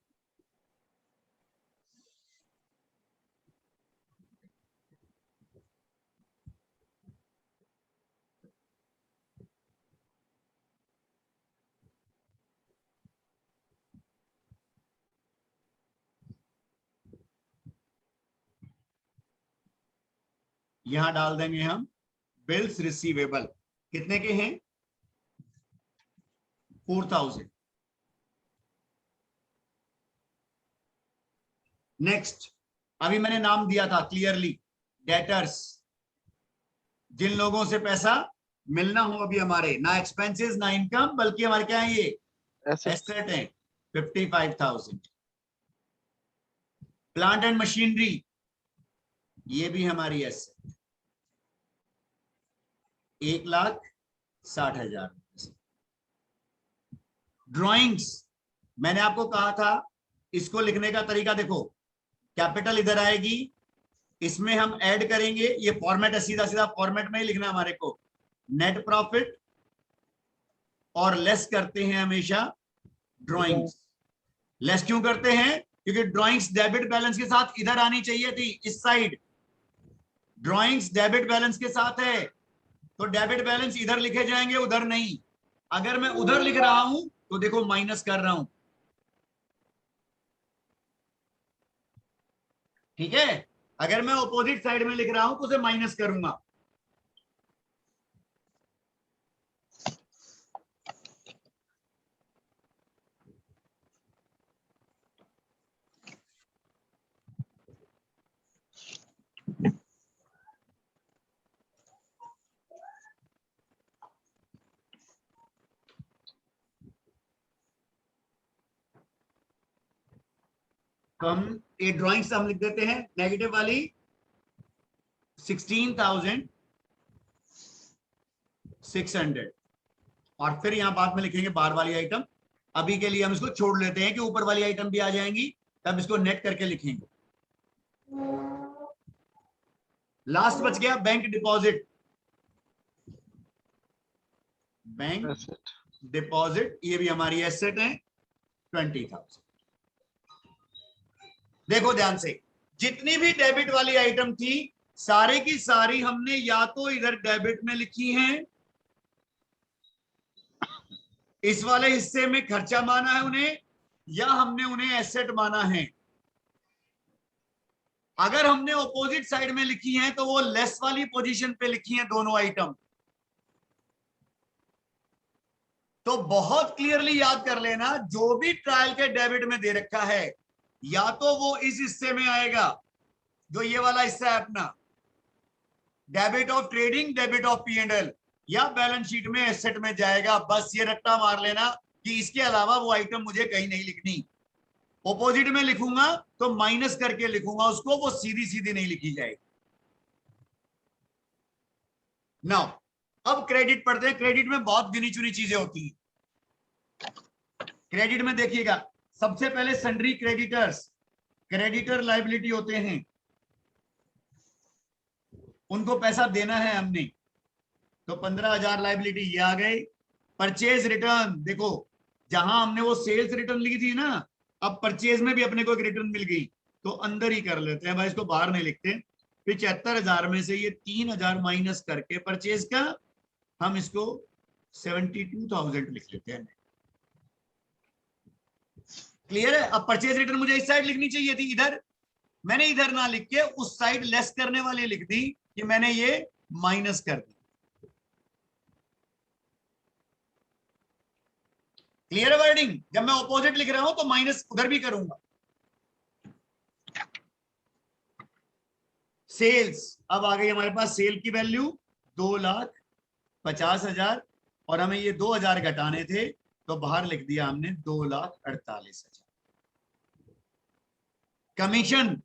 यहां डाल देंगे हम बिल्स रिसीवेबल, कितने के हैं, 4000। नेक्स्ट, अभी मैंने नाम दिया था क्लियरली, डेटर्स, जिन लोगों से पैसा मिलना हो अभी हमारे, ना एक्सपेंसेस ना इनकम, बल्कि हमारे क्या है, ये एसेट है, 55,000। प्लांट एंड मशीनरी, ये भी हमारी एसेट, 1,60,000। ड्राइंग्स, मैंने आपको कहा था इसको लिखने का तरीका देखो, कैपिटल इधर आएगी, इसमें हम ऐड करेंगे, ये फॉर्मेट है, सीधा सीधा फॉर्मेट में ही लिखना हमारे को, नेट प्रॉफिट, और लेस करते हैं हमेशा ड्राइंग्स। लेस क्यों करते हैं, क्योंकि ड्राइंग्स डेबिट बैलेंस के साथ इधर आनी चाहिए थी, इस साइड। ड्राइंग्स डेबिट बैलेंस के साथ है, तो डेबिट बैलेंस इधर लिखे जाएंगे, उधर नहीं। अगर मैं उधर लिख रहा हूं तो देखो माइनस कर रहा हूं। ठीक है, अगर मैं ऑपोजिट साइड में लिख रहा हूं तो उसे माइनस करूंगा। तो हम ये ड्राइंग्स हम लिख देते हैं, नेगेटिव वाली 16,600, और फिर यहां बाद में लिखेंगे बाहर वाली आइटम। अभी के लिए हम इसको छोड़ लेते हैं कि ऊपर वाली आइटम भी आ जाएंगी, तब इसको नेट करके लिखेंगे। लास्ट बच गया बैंक डिपॉजिट। बैंक डिपॉजिट, ये भी हमारी एसेट है, 20,000। देखो ध्यान से, जितनी भी डेबिट वाली आइटम थी सारे की सारी हमने या तो इधर डेबिट में लिखी हैं इस वाले हिस्से में खर्चा माना है उन्हें, या हमने उन्हें एसेट माना है। अगर हमने ऑपोजिट साइड में लिखी हैं तो वो लेस वाली पोजीशन पे लिखी हैं दोनों आइटम। तो बहुत क्लियरली याद कर लेना, जो भी ट्रायल के डेबिट में दे रखा है या तो वो इस हिस्से में आएगा, जो ये वाला हिस्सा है अपना, debit of trading, debit of P&L, या बैलेंस शीट में एसेट में जाएगा। बस ये रट्टा मार लेना कि इसके अलावा वो आइटम मुझे कहीं नहीं लिखनी। ऑपोजिट में लिखूंगा तो माइनस करके लिखूंगा उसको, वो सीधी सीधी नहीं लिखी जाएगी। नाउ अब क्रेडिट पढ़ते हैं। क्रेडिट में बहुत गिनी चुनी चीजें होती हैं। क्रेडिट में देखिएगा, सबसे पहले सन्ड्री क्रेडिटर्स, क्रेडिटर लायबिलिटी होते हैं, उनको पैसा देना है हमने, तो 15,000 लायबिलिटी ये आ गई। परचेज रिटर्न, देखो जहां हमने वो सेल्स रिटर्न लिखी थी ना, अब परचेज में भी अपने को एक रिटर्न मिल गई, तो अंदर ही कर लेते हैं भाई, इसको बाहर नहीं लिखते। 75,000 में से ये 3,000 माइनस करके परचेज का हम इसको 72,000 लिख लेते हैं। क्लियर है? अब परचेज रिटर्न मुझे इस साइड लिखनी चाहिए थी, इधर मैंने इधर ना लिख के उस साइड लेस करने वाली लिख दी कि मैंने ये माइनस कर दी। क्लियर है वर्डिंग? जब मैं ऑपोजिट लिख रहा हूं तो माइनस उधर भी करूंगा। सेल्स, अब आ गई हमारे पास सेल की वैल्यू 2,50,000 और हमें ये 2,000 घटाने थे, तो बाहर लिख दिया हमने 2,48,000। कमीशन,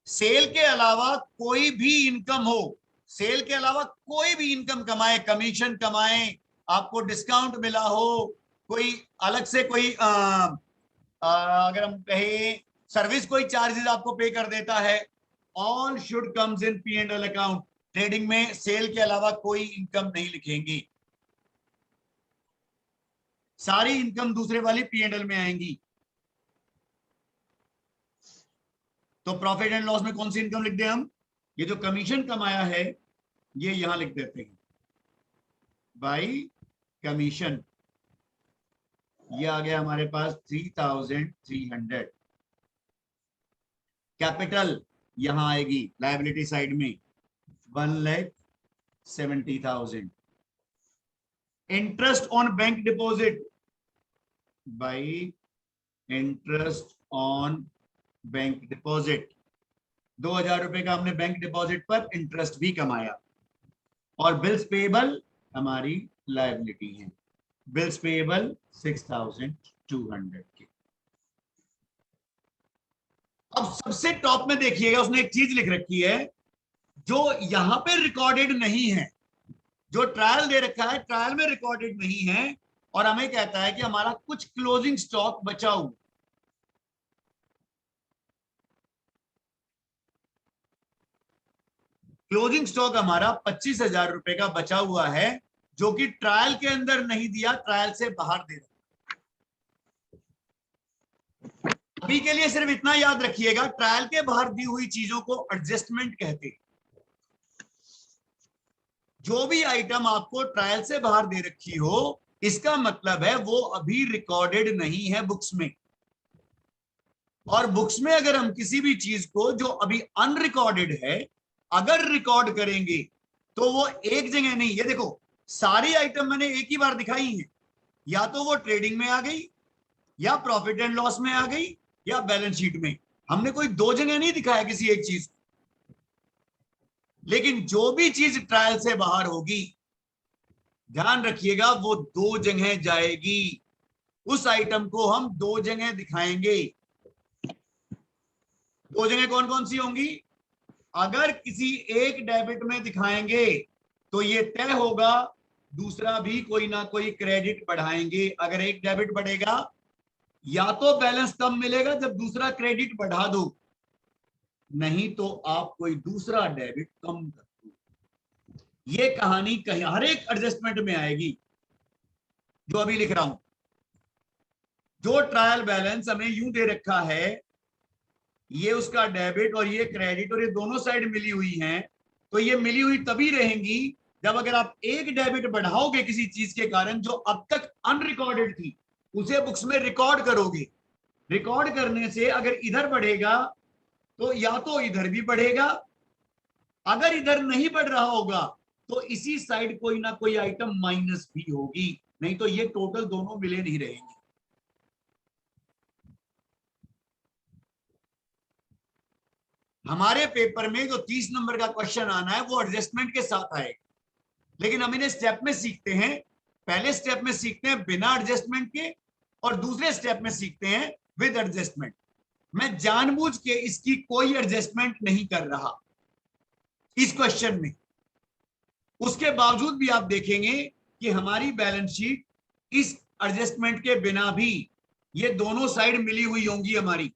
सेल के अलावा कोई भी इनकम हो, सेल के अलावा कोई भी इनकम कमाए, कमीशन कमाए, आपको डिस्काउंट मिला हो, कोई अलग से कोई अगर हम कहें सर्विस कोई चार्जेस आपको पे कर देता है, all should comes in P&L account. Trading में सेल के अलावा कोई इनकम नहीं लिखेंगे, सारी इनकम दूसरे वाली P&L में आएंगी। तो प्रॉफिट एंड लॉस में कौन सी इनकम लिख दें हम? ये जो कमीशन कमाया है ये यहां लिख देते हैं बाई कमीशन। ये आ गया हमारे पास 3,300। कैपिटल यहां आएगी लायबिलिटी साइड में 1,70,000। Interest on bank deposit by interest on bank deposit, 2,000 रुपए का हमने बैंक डिपॉजिट पर इंटरेस्ट भी कमाया। और बिल्स पेएबल हमारी लायबिलिटी है, बिल्स पेएबल 6,200 के। अब सबसे टॉप में देखिएगा, उसने एक चीज लिख रखी है जो यहां पे रिकॉर्डेड नहीं है, जो ट्रायल दे रखा है ट्रायल में रिकॉर्डेड नहीं है, और हमें कहता है कि हमारा कुछ क्लोजिंग स्टॉक बचा हुआ। क्लोजिंग स्टॉक हमारा 25,000 रुपए का बचा हुआ है, जो कि ट्रायल के अंदर नहीं दिया, ट्रायल से बाहर दे रहा। अभी के लिए सिर्फ इतना याद रखिएगा, ट्रायल के बाहर दी हुई चीजों को एडजस्टमेंट कहते हैं। जो भी आइटम आपको ट्रायल से बाहर दे रखी हो, इसका मतलब है वो अभी रिकॉर्डेड नहीं है बुक्स में। और बुक्स में अगर हम किसी भी चीज को जो अभी अनरिकॉर्डेड है अगर रिकॉर्ड करेंगे तो वो एक जगह नहीं, ये देखो सारी आइटम मैंने एक ही बार दिखाई है, या तो वो ट्रेडिंग में आ गई, या प्रॉफिट एंड लॉस में आ गई, या बैलेंस शीट में। हमने कोई दो जगह नहीं दिखाया किसी एक चीज को। लेकिन जो भी चीज ट्रायल से बाहर होगी, ध्यान रखिएगा वो दो जगह जाएगी। उस आइटम को हम दो जगह दिखाएंगे। दो जगह कौन कौन सी होंगी? अगर किसी एक डेबिट में दिखाएंगे तो ये तय होगा दूसरा भी कोई ना कोई क्रेडिट बढ़ाएंगे। अगर एक डेबिट बढ़ेगा या तो बैलेंस कम मिलेगा जब दूसरा क्रेडिट बढ़ा दो, नहीं तो आप कोई दूसरा डेबिट कम कर दो। ये कहानी कहीं हर एक एडजस्टमेंट में आएगी जो अभी लिख रहा हूं। जो ट्रायल बैलेंस हमें यूं दे रखा है, ये उसका डेबिट और ये क्रेडिट, और ये दोनों साइड मिली हुई हैं, तो ये मिली हुई तभी रहेंगी जब अगर आप एक डेबिट बढ़ाओगे किसी चीज के कारण जो अब तक अनरिकॉर्डेड थी, उसे बुक्स में रिकॉर्ड करोगे। रिकॉर्ड करने से अगर इधर बढ़ेगा तो या तो इधर भी बढ़ेगा, अगर इधर नहीं बढ़ रहा होगा तो इसी साइड कोई ना कोई आइटम माइनस भी होगी, नहीं तो ये टोटल दोनों मिले नहीं रहेंगे। हमारे पेपर में जो 30 नंबर का क्वेश्चन आना है वो एडजस्टमेंट के साथ आएगा, लेकिन हम इन्हें स्टेप में सीखते हैं। पहले स्टेप में सीखते हैं बिना एडजस्टमेंट के, और दूसरे स्टेप में सीखते हैं विद एडजस्टमेंट। मैं जानबूझ के इसकी कोई एडजस्टमेंट नहीं कर रहा इस क्वेश्चन में। उसके बावजूद भी आप देखेंगे कि हमारी बैलेंस शीट इस एडजस्टमेंट के बिना भी ये दोनों साइड मिली हुई होंगी। हमारी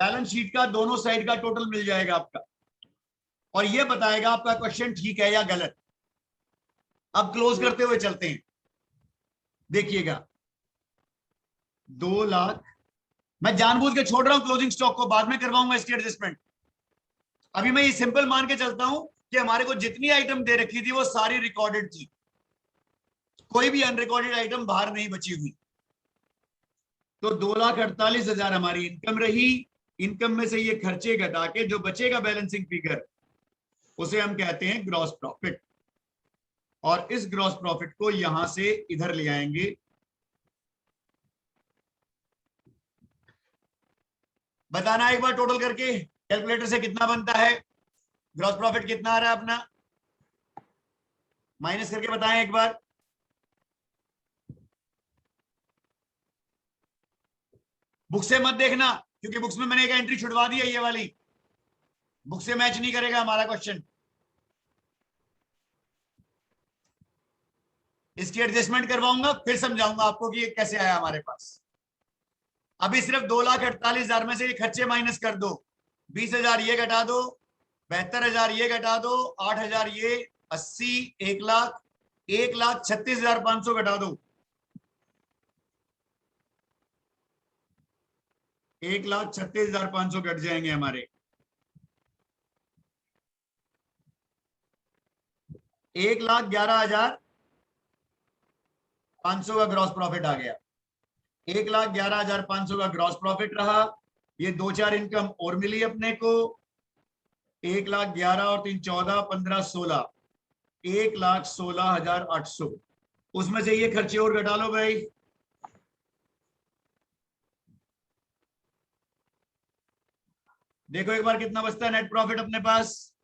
बैलेंस शीट का दोनों साइड का टोटल मिल जाएगा आपका, और ये बताएगा आपका क्वेश्चन ठीक है या गलत। अब क्लोज करते हुए चलते हैं, देखिएगा 2 लाख। मैं जानबूझ के छोड़ रहा हूं क्लोजिंग स्टॉक को, बाद में करवाऊंगा इसकी एडजस्टमेंट। अभी मैं ये सिंपल मान के चलता हूं कि हमारे को जितनी आइटम दे रखी थी वो सारी रिकॉर्डेड थी, कोई भी अनरिकॉर्डेड आइटम बाहर नहीं बची हुई। तो 2,48,000 हमारी इनकम रही। इनकम में से ये खर्चे घटा के जो बचेगा बैलेंसिंग फिगर, उसे हम कहते हैं ग्रॉस प्रॉफिट। और इस ग्रॉस प्रॉफिट को यहां से इधर ले आएंगे। बताना एक बार टोटल करके कैलकुलेटर से कितना बनता है, ग्रॉस प्रॉफिट कितना आ रहा है अपना, माइनस करके बताएं एक बार। बुक से मत देखना, क्योंकि बुक्स में मैंने एक एंट्री छुड़वा दी है, ये वाली बुक से मैच नहीं करेगा हमारा क्वेश्चन। इसकी एडजस्टमेंट करवाऊंगा, फिर समझाऊंगा आपको कि ये कैसे आया हमारे पास। अभी सिर्फ 2,48,000 में से ये खर्चे माइनस कर दो, 20,000 ये घटा दो, 72,000 ये घटा दो, 8,000 ये, 80, 1 लाख, 1,36,500 घटा दो, 1,36,500 घट जाएंगे हमारे। 1,11,500 का ग्रॉस प्रॉफिट आ गया। 1,11,500 का ग्रॉस प्रॉफिट रहा। ये 2-4 इनकम और मिली अपने को, 1,11,000 और 3 14 15 16, 1,16,800। उसमें से ये खर्चे और घटा लो भाई। देखो एक बार कितना बचता है नेट प्रॉफिट अपने पास।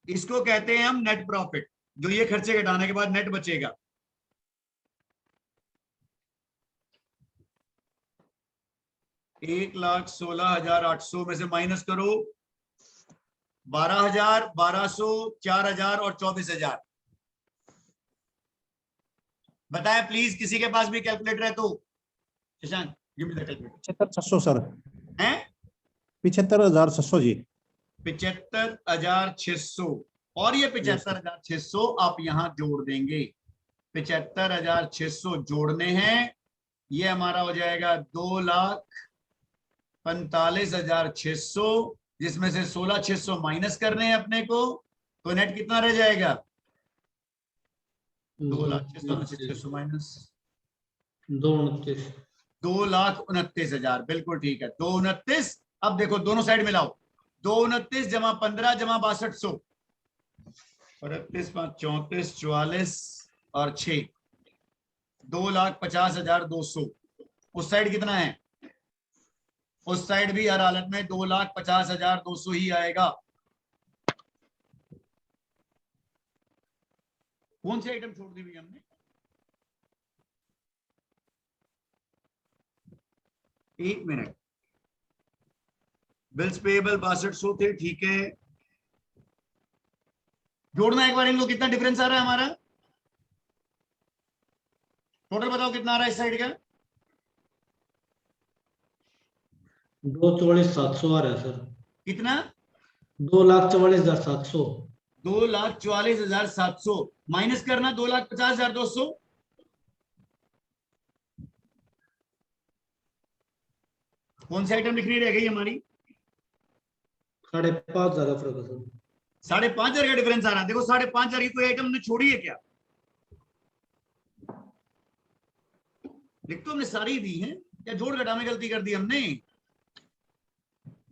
इसको कहते हैं हम नेट प्रॉफिट, जो ये खर्चे घटाने के बाद नेट बचेगा। एक 1,16,800 में से माइनस करो 12,000, 1,200, 4,000 और 24,000। बताएं प्लीज, किसी के पास भी कैलकुलेटर है तो Shashank give me the calculator. 75,600 sir, हैं 75,600 जी। 75,600 और ये 75,600 आप यहां जोड़ देंगे। 75,600 जोड़ने हैं, ये हमारा हो जाएगा 2,45,600, जिसमें से 16,600 माइनस करने हैं अपने को, तो नेट कितना रह जाएगा? 2,600 माइनस 2,29,000। बिल्कुल ठीक है, 2,29। अब देखो दोनों साइड मिलाओ, 2,29 जमा 15 जमा 6200, 38, 5, 34, 44 और 6, 2,50,200। उस साइड कितना है? उस साइड भी हर हालत में 2,50,200 ही आएगा। कौन सी आइटम छोड़ दी भैया हमने? एक मिनट, बिल्स पेएबल 6200 थे, ठीक है। जोड़ना एक बार इनको, कितना डिफरेंस आ रहा है हमारा? टोटल बताओ कितना आ रहा है इस साइड का? 2,44,700 आ रहा है सर। कितना? 2,44,700। 2,44,700 माइनस करना 2,50,200। कौन सी आइटम लिखनी रह गई हमारी? 5,500 ज्यादा फर्क है सर। 5,500 का डिफरेंस आ रहा है। देखो 5,500 की कोई आइटम हमने छोड़ी है क्या? लिख तो हमने सारी दी है, या जोड़ घटा में गलती कर दी हमने?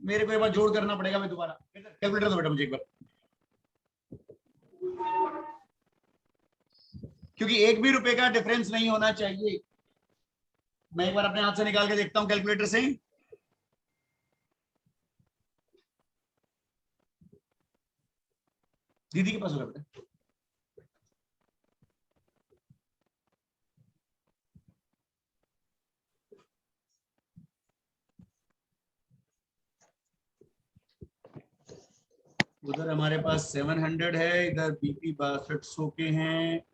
मेरे को एक बार जोड़ करना पड़ेगा, मैं दोबारा कैलकुलेटर दो बेटा मुझे एक बार, क्योंकि एक भी रुपए का डिफरेंस नहीं होना चाहिए। मैं एक बार अपने हाथ से निकाल के देखता हूं कैलकुलेटर से। दीदी के पास होगा बेटा। उधर हमारे पास 700 है, इधर बीपी 6200 के हैं।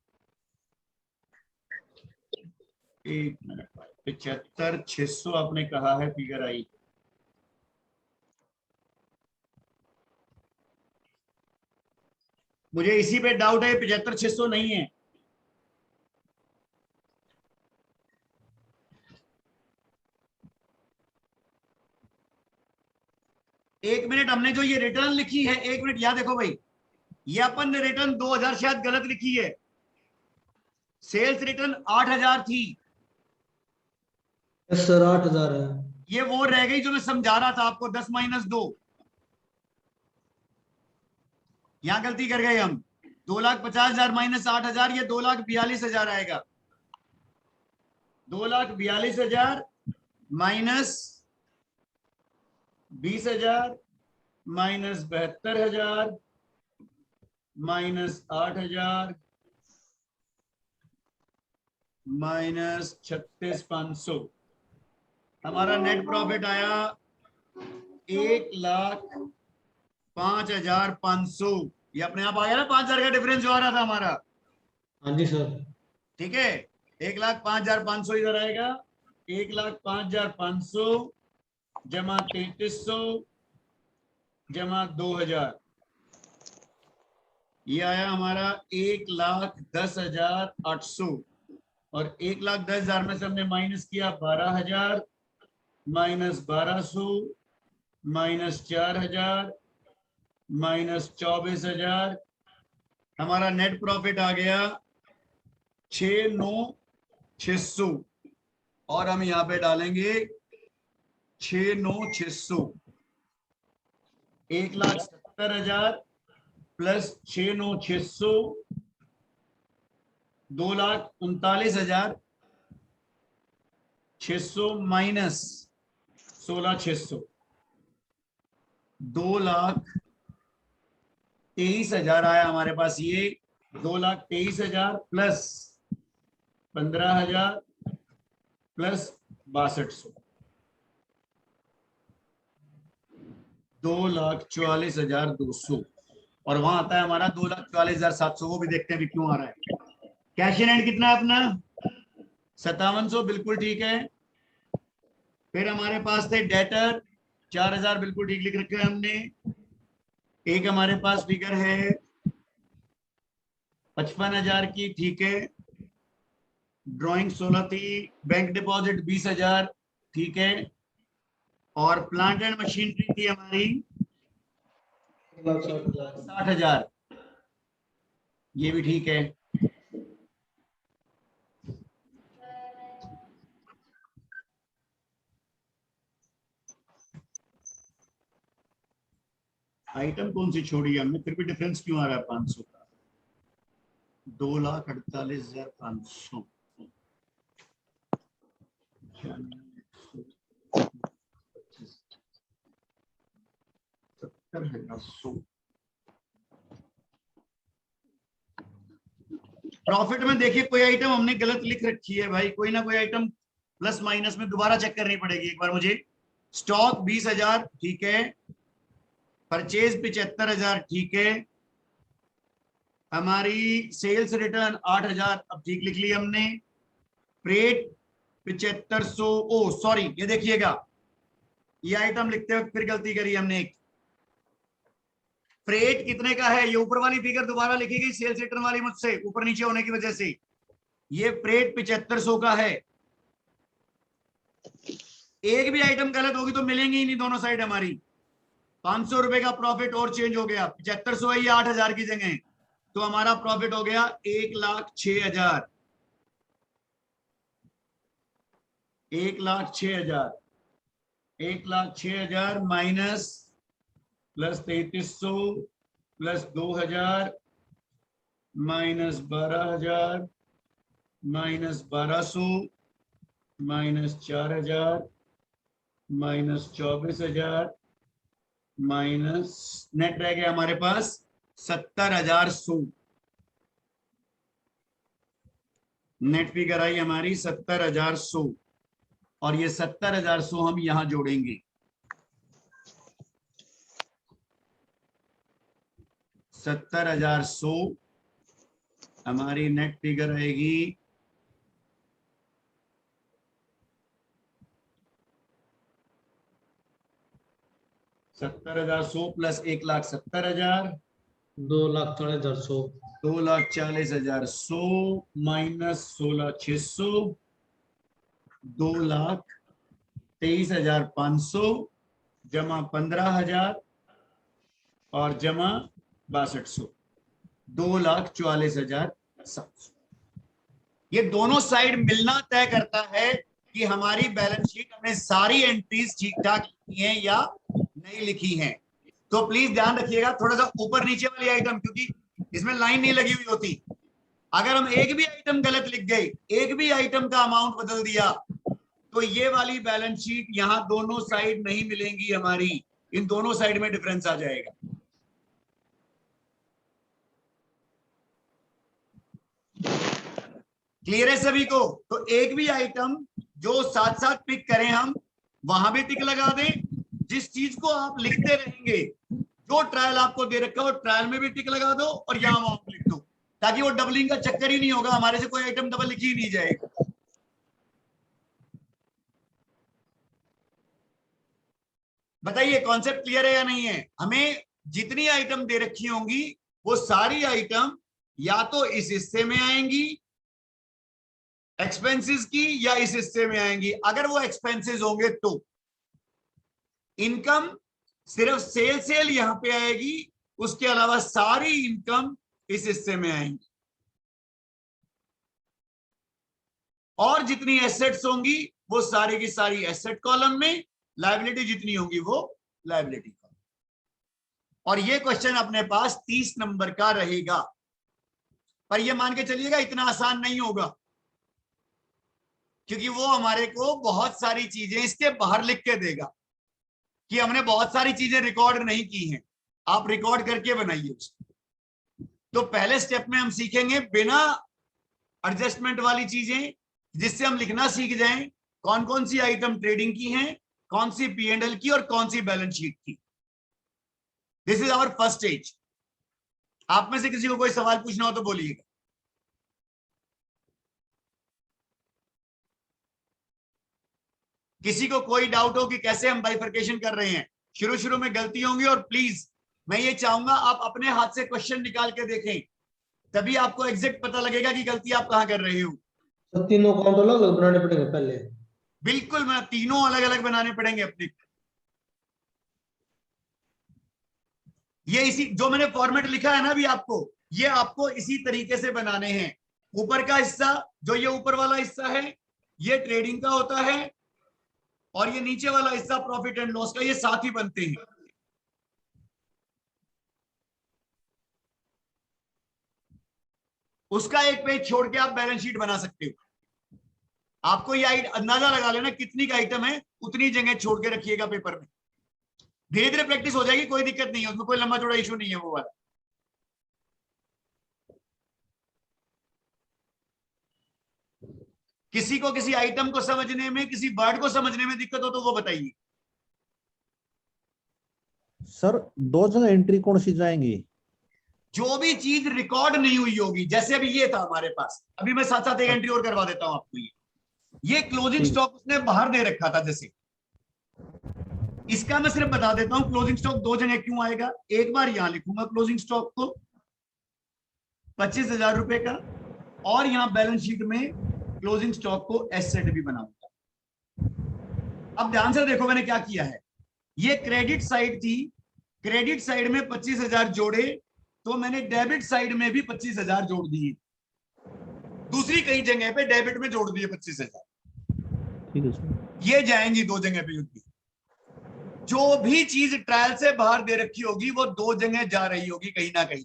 1 मिनट, 75,600 आपने कहा है फिगर आई। मुझे इसी पे डाउट है, 75,600 नहीं है। एक मिनट, हमने जो ये रिटर्न लिखी है, एक मिनट याद देखो भाई, ये अपन ने रिटर्न 2000 शायद गलत लिखी है। सेल्स रिटर्न 8,000 थी। यस सर 8,000 है। ये वो रह गई जो मैं समझा रहा था आपको, 10 - 2। यहां गलती कर गए हम। 2,50,000 - 8,000, ये 2,42,000 आएगा। 2,42,000 माइनस 20,000 माइनस 72,000 माइनस 8,000 माइनस 36,500। हमारा नेट प्रॉफिट आया 1,05,500। ये अपने आप आ गया ना, 5,000 का डिफरेंस जो आ रहा था हमारा। हाँ जी सर। ठीक है, 1,05,500 इधर आएगा। 1,05,500 जमा 3,300 जमा 2,000, ये आया हमारा 1,10,800। और 1,10,000 में से हमने माइनस किया 12,000 माइनस 1,200 माइनस 4,000 माइनस 24,000। हमारा नेट प्रॉफिट आ गया 6,9,600। और हम यहां पे डालेंगे 6,9,600। 1,70,000 प्लस 6,9,600 2,39,600 माइनस 16,600 2,23,000 आया हमारे पास। ये 2,23,000 प्लस 15,000 प्लस 62,000 2,44,200। और वहां आता है हमारा 2,44,700। वो भी देखते हैं भी क्यों आ रहा है। कैश इन हैंड कितना है अपना? 5700, बिल्कुल ठीक है। फिर हमारे पास थे डेटर 4,000, बिल्कुल ठीक लिख रखे हैं हमने। एक हमारे पास फिगर है 55,000 की, ठीक है। ड्राइंग 16 थी। बैंक डिपॉजिट 20,000, ठीक है। और प्लांट एंड मशीनरी थी हमारी 60,000, ये भी ठीक है। आइटम कौन सी छोड़ी है हमने, फिर भी डिफरेंस क्यों आ रहा है 500 का? 2,48,500 प्रॉफिट में देखिए कोई आइटम हमने गलत लिख रखी है भाई। कोई ना कोई आइटम प्लस माइनस में दोबारा चेक करनी पड़ेगी एक बार मुझे। स्टॉक 20,000, ठीक है। परचेज 75,000, ठीक है। हमारी सेल्स रिटर्न 8,000, अब ठीक लिख ली हमने। फ्रेट 7500, ओ सॉरी, ये देखिएगा, ये आइटम लिखते वक्त फिर गलती करी हमने एक। फ्रेट कितने का है? ये ऊपर वाली फिगर दोबारा लिखी गई सेल्स रिटर्न वाली मुझसे, ऊपर नीचे होने की वजह से। ये फ्रेट 7500 का है। एक भी आइटम गलत होगी तो मिलेंगी ही नहीं दोनों साइड हमारी। 500 रुपए का प्रॉफिट और चेंज हो गया, 7500 है ये 8000 की जगह, तो हमारा प्रॉफिट हो गया 1,06,000, 1,06,000, 1,06,000 minus plus 3300 plus 2000 minus 12,000 minus 1200 minus 4,000 minus 24,000 minus net रह गया हमारे पास 70,100। नेट फिगर आई हमारी 70,100 और ये 70,100 हम यहां जोड़ेंगे। 70,100 हमारी नेट फिगर आएगी 70,100 प्लस 1,70,000 2,40,100 2,40,100 माइनस 16,600 2,23,500 जमा 15,000 और जमा 6200 2,44,700। ये दोनों साइड मिलना तय करता है कि हमारी बैलेंस शीट में सारी एंट्रीज ठीक ठाक लिखी हैं या नहीं लिखी हैं। तो प्लीज ध्यान रखिएगा थोड़ा सा ऊपर नीचे वाली आइटम, क्योंकि इसमें लाइन नहीं लगी हुई होती। अगर हम एक भी आइटम गलत लिख गए, एक भी आइटम का अमाउंट बदल दिया, तो ये वाली बैलेंस शीट यहां दोनों साइड नहीं मिलेंगी हमारी, इन दोनों साइड में डिफरेंस आ जाएगा। क्लियर है सभी को? तो एक भी आइटम जो साथ साथ पिक करें हम, वहां भी टिक लगा दें। जिस चीज को आप लिखते रहेंगे, जो ट्रायल आपको दे रखा हो ट्रायल में भी टिक लगा दो और यहां अमाउंट लिख दो, ताकि वो डबलिंग का चक्कर ही नहीं होगा, हमारे से कोई आइटम डबल लिखी ही नहीं जाएगा। बताइए कॉन्सेप्ट क्लियर है या नहीं है? हमें जितनी आइटम दे रखी होंगी वो सारी आइटम या तो इस हिस्से में आएंगी एक्सपेंसेस की, या इस हिस्से में आएंगी। अगर वो एक्सपेंसेस होंगे तो इनकम सिर्फ सेल यहां पे आएगी, उसके अलावा सारी इनकम इस हिस्से में आएंगी। और जितनी एसेट्स होंगी वो सारी की सारी एसेट कॉलम में, लायबिलिटी जितनी होंगी वो लायबिलिटी कॉलम। और ये क्वेश्चन अपने पास 30 नंबर का रहेगा। पर ये मान के चलिएगा इतना आसान नहीं होगा, क्योंकि वो हमारे को बहुत सारी चीजें इसके बाहर लिख के देगा कि हमने बहुत सारी चीजें रिकॉर्ड नहीं की हैं, आप रिकॉर्ड करके बनाइए उसको। तो पहले स्टेप में हम सीखेंगे बिना एडजस्टमेंट वाली चीजें, जिससे हम लिखना सीख जाएं कौन कौन सी आइटम ट्रेडिंग की हैं, कौन सी P&L की और कौन सी बैलेंस शीट की। This is our first stage. आप में से किसी को कोई सवाल पूछना हो तो बोलिएगा। किसी को कोई डाउट हो कि कैसे हम बाइफरकेशन कर रहे हैं? शुरू में गलती होंगी, और प्लीज मैं ये चाहूंगा आप अपने हाथ से क्वेश्चन निकाल के देखें, तभी आपको एग्जैक्ट पता लगेगा कि गलती आप कहां कर रहे हो। तो तीनों अकाउंट अलग अलग बनाने पड़ेंगे पहले? बिल्कुल, मैं तीनों अलग अलग बनाने पड़ेंगे अपने। ये इसी जो मैंने फॉर्मेट लिखा है ना अभी आपको, ये आपको इसी तरीके से बनाने हैं। ऊपर का हिस्सा, जो ये ऊपर वाला हिस्सा है, ये ट्रेडिंग का होता है, और ये नीचे वाला हिस्सा प्रॉफिट एंड लॉस का, ये साथ ही बनते हैं। उसका एक पेज छोड़ के आप बैलेंस शीट बना सकते हो। आपको ये अंदाजा लगा लेना कितनी का आइटम है, उतनी जगह छोड़ के रखिएगा पेपर में। धीरे धीरे प्रैक्टिस हो जाएगी, कोई दिक्कत नहीं है उसमें, कोई लंबा चौड़ा इशू नहीं है वो वाला। किसी को किसी आइटम को समझने में, किसी वर्ड को समझने में दिक्कत हो तो वो बताइए। सर 2 जगह एंट्री कौन सी जाएंगी? जो भी चीज रिकॉर्ड नहीं हुई होगी, जैसे अभी ये था हमारे पास, अभी मैं साथ साथ एक एंट्री और करवा देता हूं आपको। ये क्लोजिंग स्टॉक उसने बाहर दे रखा था, जैसे इसका मैं सिर्फ बता देता हूं क्लोजिंग स्टॉक 2 जगह क्यों आएगा। एक बार यहां लिखूंगा क्लोजिंग स्टॉक को 25,000 रुपए का, और यहां बैलेंस शीट में क्लोजिंग स्टॉक को एसेट भी बनाऊंगा। अब ध्यान से देखो मैंने क्या किया है। ये क्रेडिट साइड थी, क्रेडिट साइड में 25,000 जोड़े तो मैंने डेबिट साइड में भी 25,000 जोड़ दिए, दूसरी कई जगह पे डेबिट में जोड़ दिए 25,000। ठीक है सर। ये जाएंगी दो जगह पे युक्ति। जो भी चीज ट्रायल से बाहर दे रखी होगी वो दो जगह जा रही होगी, कहीं ना कहीं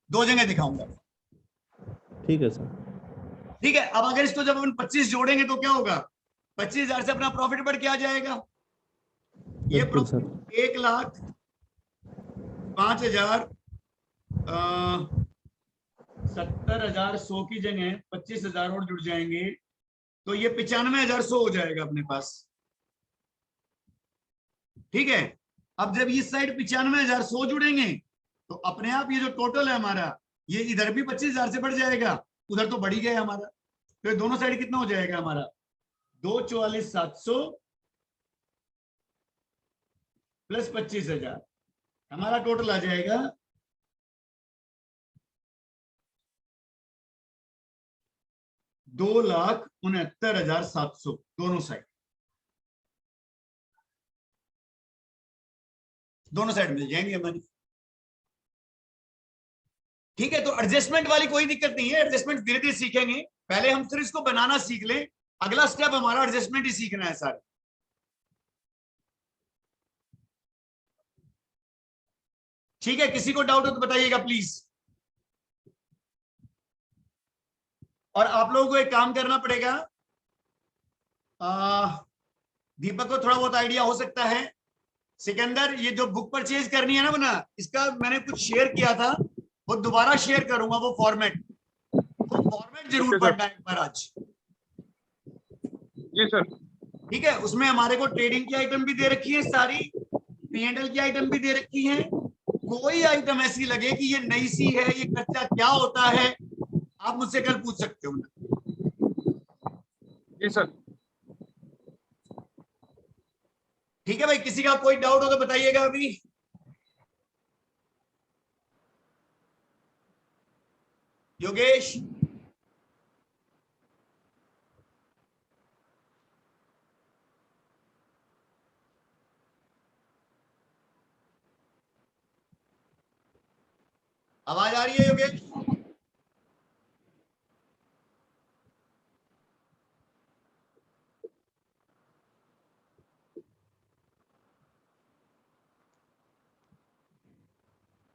दो जगह दिखाऊंगा। ठीक है सर। ठीक है, अब अगर इसको जब अपन 25 जोड़ेंगे तो क्या होगा, 25,000 से अपना प्रॉफिट बढ़ के आ जाएगा। ये बिल्कुल सर। 1,05,000 70,100 की जगह 25,000 और जुड़ जाएंगे तो ये 95,100 हो जाएगा अपने पास। ठीक है, अब जब इस साइड 95,100 जुड़ेंगे तो अपने आप ये जो टोटल है हमारा, ये इधर भी 25,000 से बढ़ जाएगा, उधर तो बढ़ ही गया हमारा, तो दोनों साइड कितना हो जाएगा हमारा, 2,44,700 प्लस 25,000, हमारा टोटल आ जाएगा 2,69,700 दोनों साइड, दोनों साइड मिल जाएंगे हमारी। ठीक है, तो एडजस्टमेंट वाली कोई दिक्कत नहीं है, एडजस्टमेंट धीरे धीरे सीखेंगे, पहले हम सिर्फ इसको बनाना सीख ले, अगला स्टेप हमारा एडजस्टमेंट ही सीखना है सारे। ठीक है, किसी को डाउट हो तो बताइएगा प्लीज। और आप लोगों को एक काम करना पड़ेगा, दीपक को थोड़ा बहुत आइडिया हो सकता है, सिकंदर ये जो बुक परचेज करनी है ना बना, इसका मैंने कुछ शेयर किया था, वो दोबारा शेयर करूंगा, वो फॉर्मेट जरूर पढ़ना है एक बार आज। जी सर। ठीक है, उसमें हमारे को ट्रेडिंग की आइटम भी दे रखी है सारी, P&L की आइटम भी दे रखी है, कोई आइटम ऐसी लगे कि ये नई सी है, ये कच्चा क्या होता है, आप मुझसे कल पूछ सकते हो। जी सर। ठीक है भाई, किसी का कोई डाउट हो तो बताइएगा अभी। योगेश, आवाज आ रही है योगेश?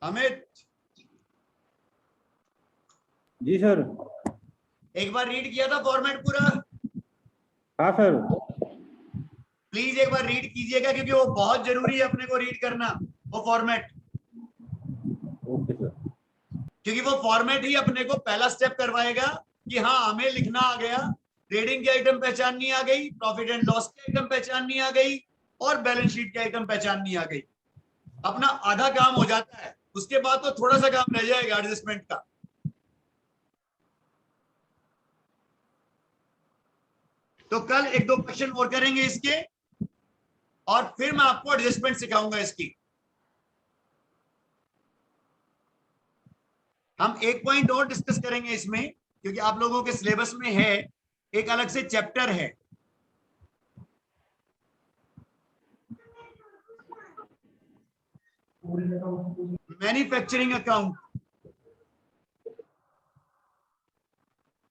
अमित? जी सर। एक बार रीड किया था फॉर्मेट पूरा? हाँ सर। प्लीज एक बार रीड कीजिएगा, क्योंकि वो बहुत जरूरी है अपने को रीड करना, वो फॉर्मेट। Okay sir. क्योंकि वो फॉर्मेट ही अपने को पहला स्टेप करवाएगा कि हाँ हमें लिखना आ गया, ट्रेडिंग की आइटम पहचाननी आ गई, प्रॉफिट एंड लॉस की आइटम पहचाननी आ गई, और बैलेंस शीट की आइटम पहचाननी आ गई। अपना आधा काम हो जाता है, उसके बाद तो थोड़ा सा काम रह जाएगा एडजस्टमेंट का। तो कल एक दो क्वेश्चन और करेंगे इसके, और फिर मैं आपको एडजस्टमेंट सिखाऊंगा इसकी। हम एक पॉइंट और डिस्कस करेंगे इसमें, क्योंकि आप लोगों के सिलेबस में है, एक अलग से चैप्टर है, मैन्युफैक्चरिंग अकाउंट।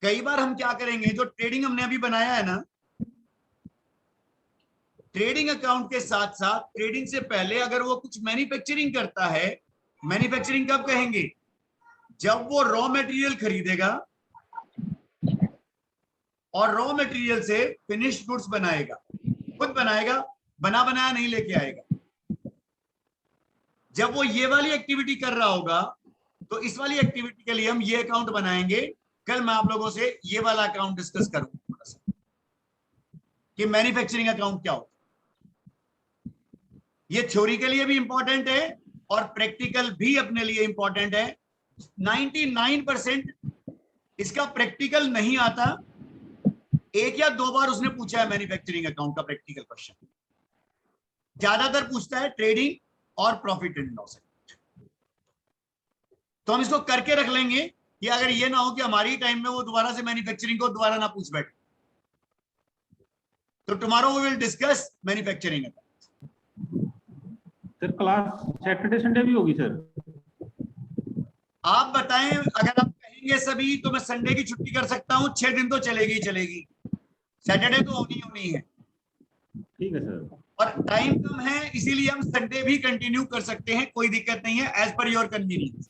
कई बार हम क्या करेंगे, जो ट्रेडिंग हमने अभी बनाया है ना, ट्रेडिंग अकाउंट के साथ साथ ट्रेडिंग से पहले अगर वो कुछ मैन्युफैक्चरिंग करता है, मैन्युफैक्चरिंग कब कहेंगे, जब वो रॉ मटेरियल खरीदेगा और रॉ मटेरियल से फिनिश्ड गुड्स बनाएगा, खुद बनाएगा, बना बनाया नहीं लेके आएगा। जब वो ये वाली एक्टिविटी कर रहा होगा तो इस वाली एक्टिविटी के लिए हम ये अकाउंट बनाएंगे। कल मैं आप लोगों से ये वाला अकाउंट डिस्कस करूंगा थोड़ा सा कि मैन्युफैक्चरिंग अकाउंट क्या होता है। ये थ्योरी के लिए भी इंपॉर्टेंट है और प्रैक्टिकल भी अपने लिए इंपॉर्टेंट है। 99% इसका प्रैक्टिकल नहीं आता, एक या दो बार उसने पूछा है मैन्युफैक्चरिंग अकाउंट का प्रैक्टिकल क्वेश्चन, ज्यादातर पूछता है ट्रेडिंग और प्रॉफिट एंड लॉस अकाउंट। तो हम इसको करके रख लेंगे कि अगर ये ना हो कि हमारी टाइम में वो दोबारा से मैन्युफैक्चरिंग को दोबारा ना पूछ बैठे। तो tomorrow we will discuss manufacturing account. Sir class Saturday Sunday भी होगी सर? आप बताएं, अगर आप कहेंगे सभी तो मैं संडे की छुट्टी कर सकता हूँ, 6 दिन तो चलेगी ही चलेगी, सैटरडे तो होनी है। ठीक है सर। और टाइम कम है इसीलिए हम संडे भी कंटिन्यू कर सकते हैं, कोई दिक्कत नहीं है, as per your convenience.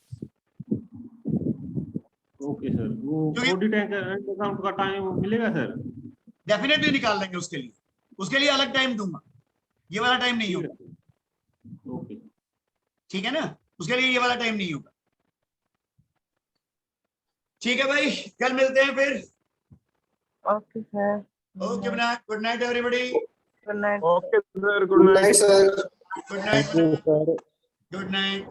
Okay sir, वो ऑडिट अकाउंट का टाइम मिलेगा सर? डेफिनेटली निकाल देंगे, उसके लिए अलग टाइम दूंगा, ये वाला टाइम नहीं होगा। ओके ठीक है ना, उसके लिए ये वाला टाइम नहीं होगा। ठीक है भाई, कल मिलते हैं फिर। Okay sir. Okay, good night everybody. Good night. Okay sir, good night sir. Good night, sir. Good night.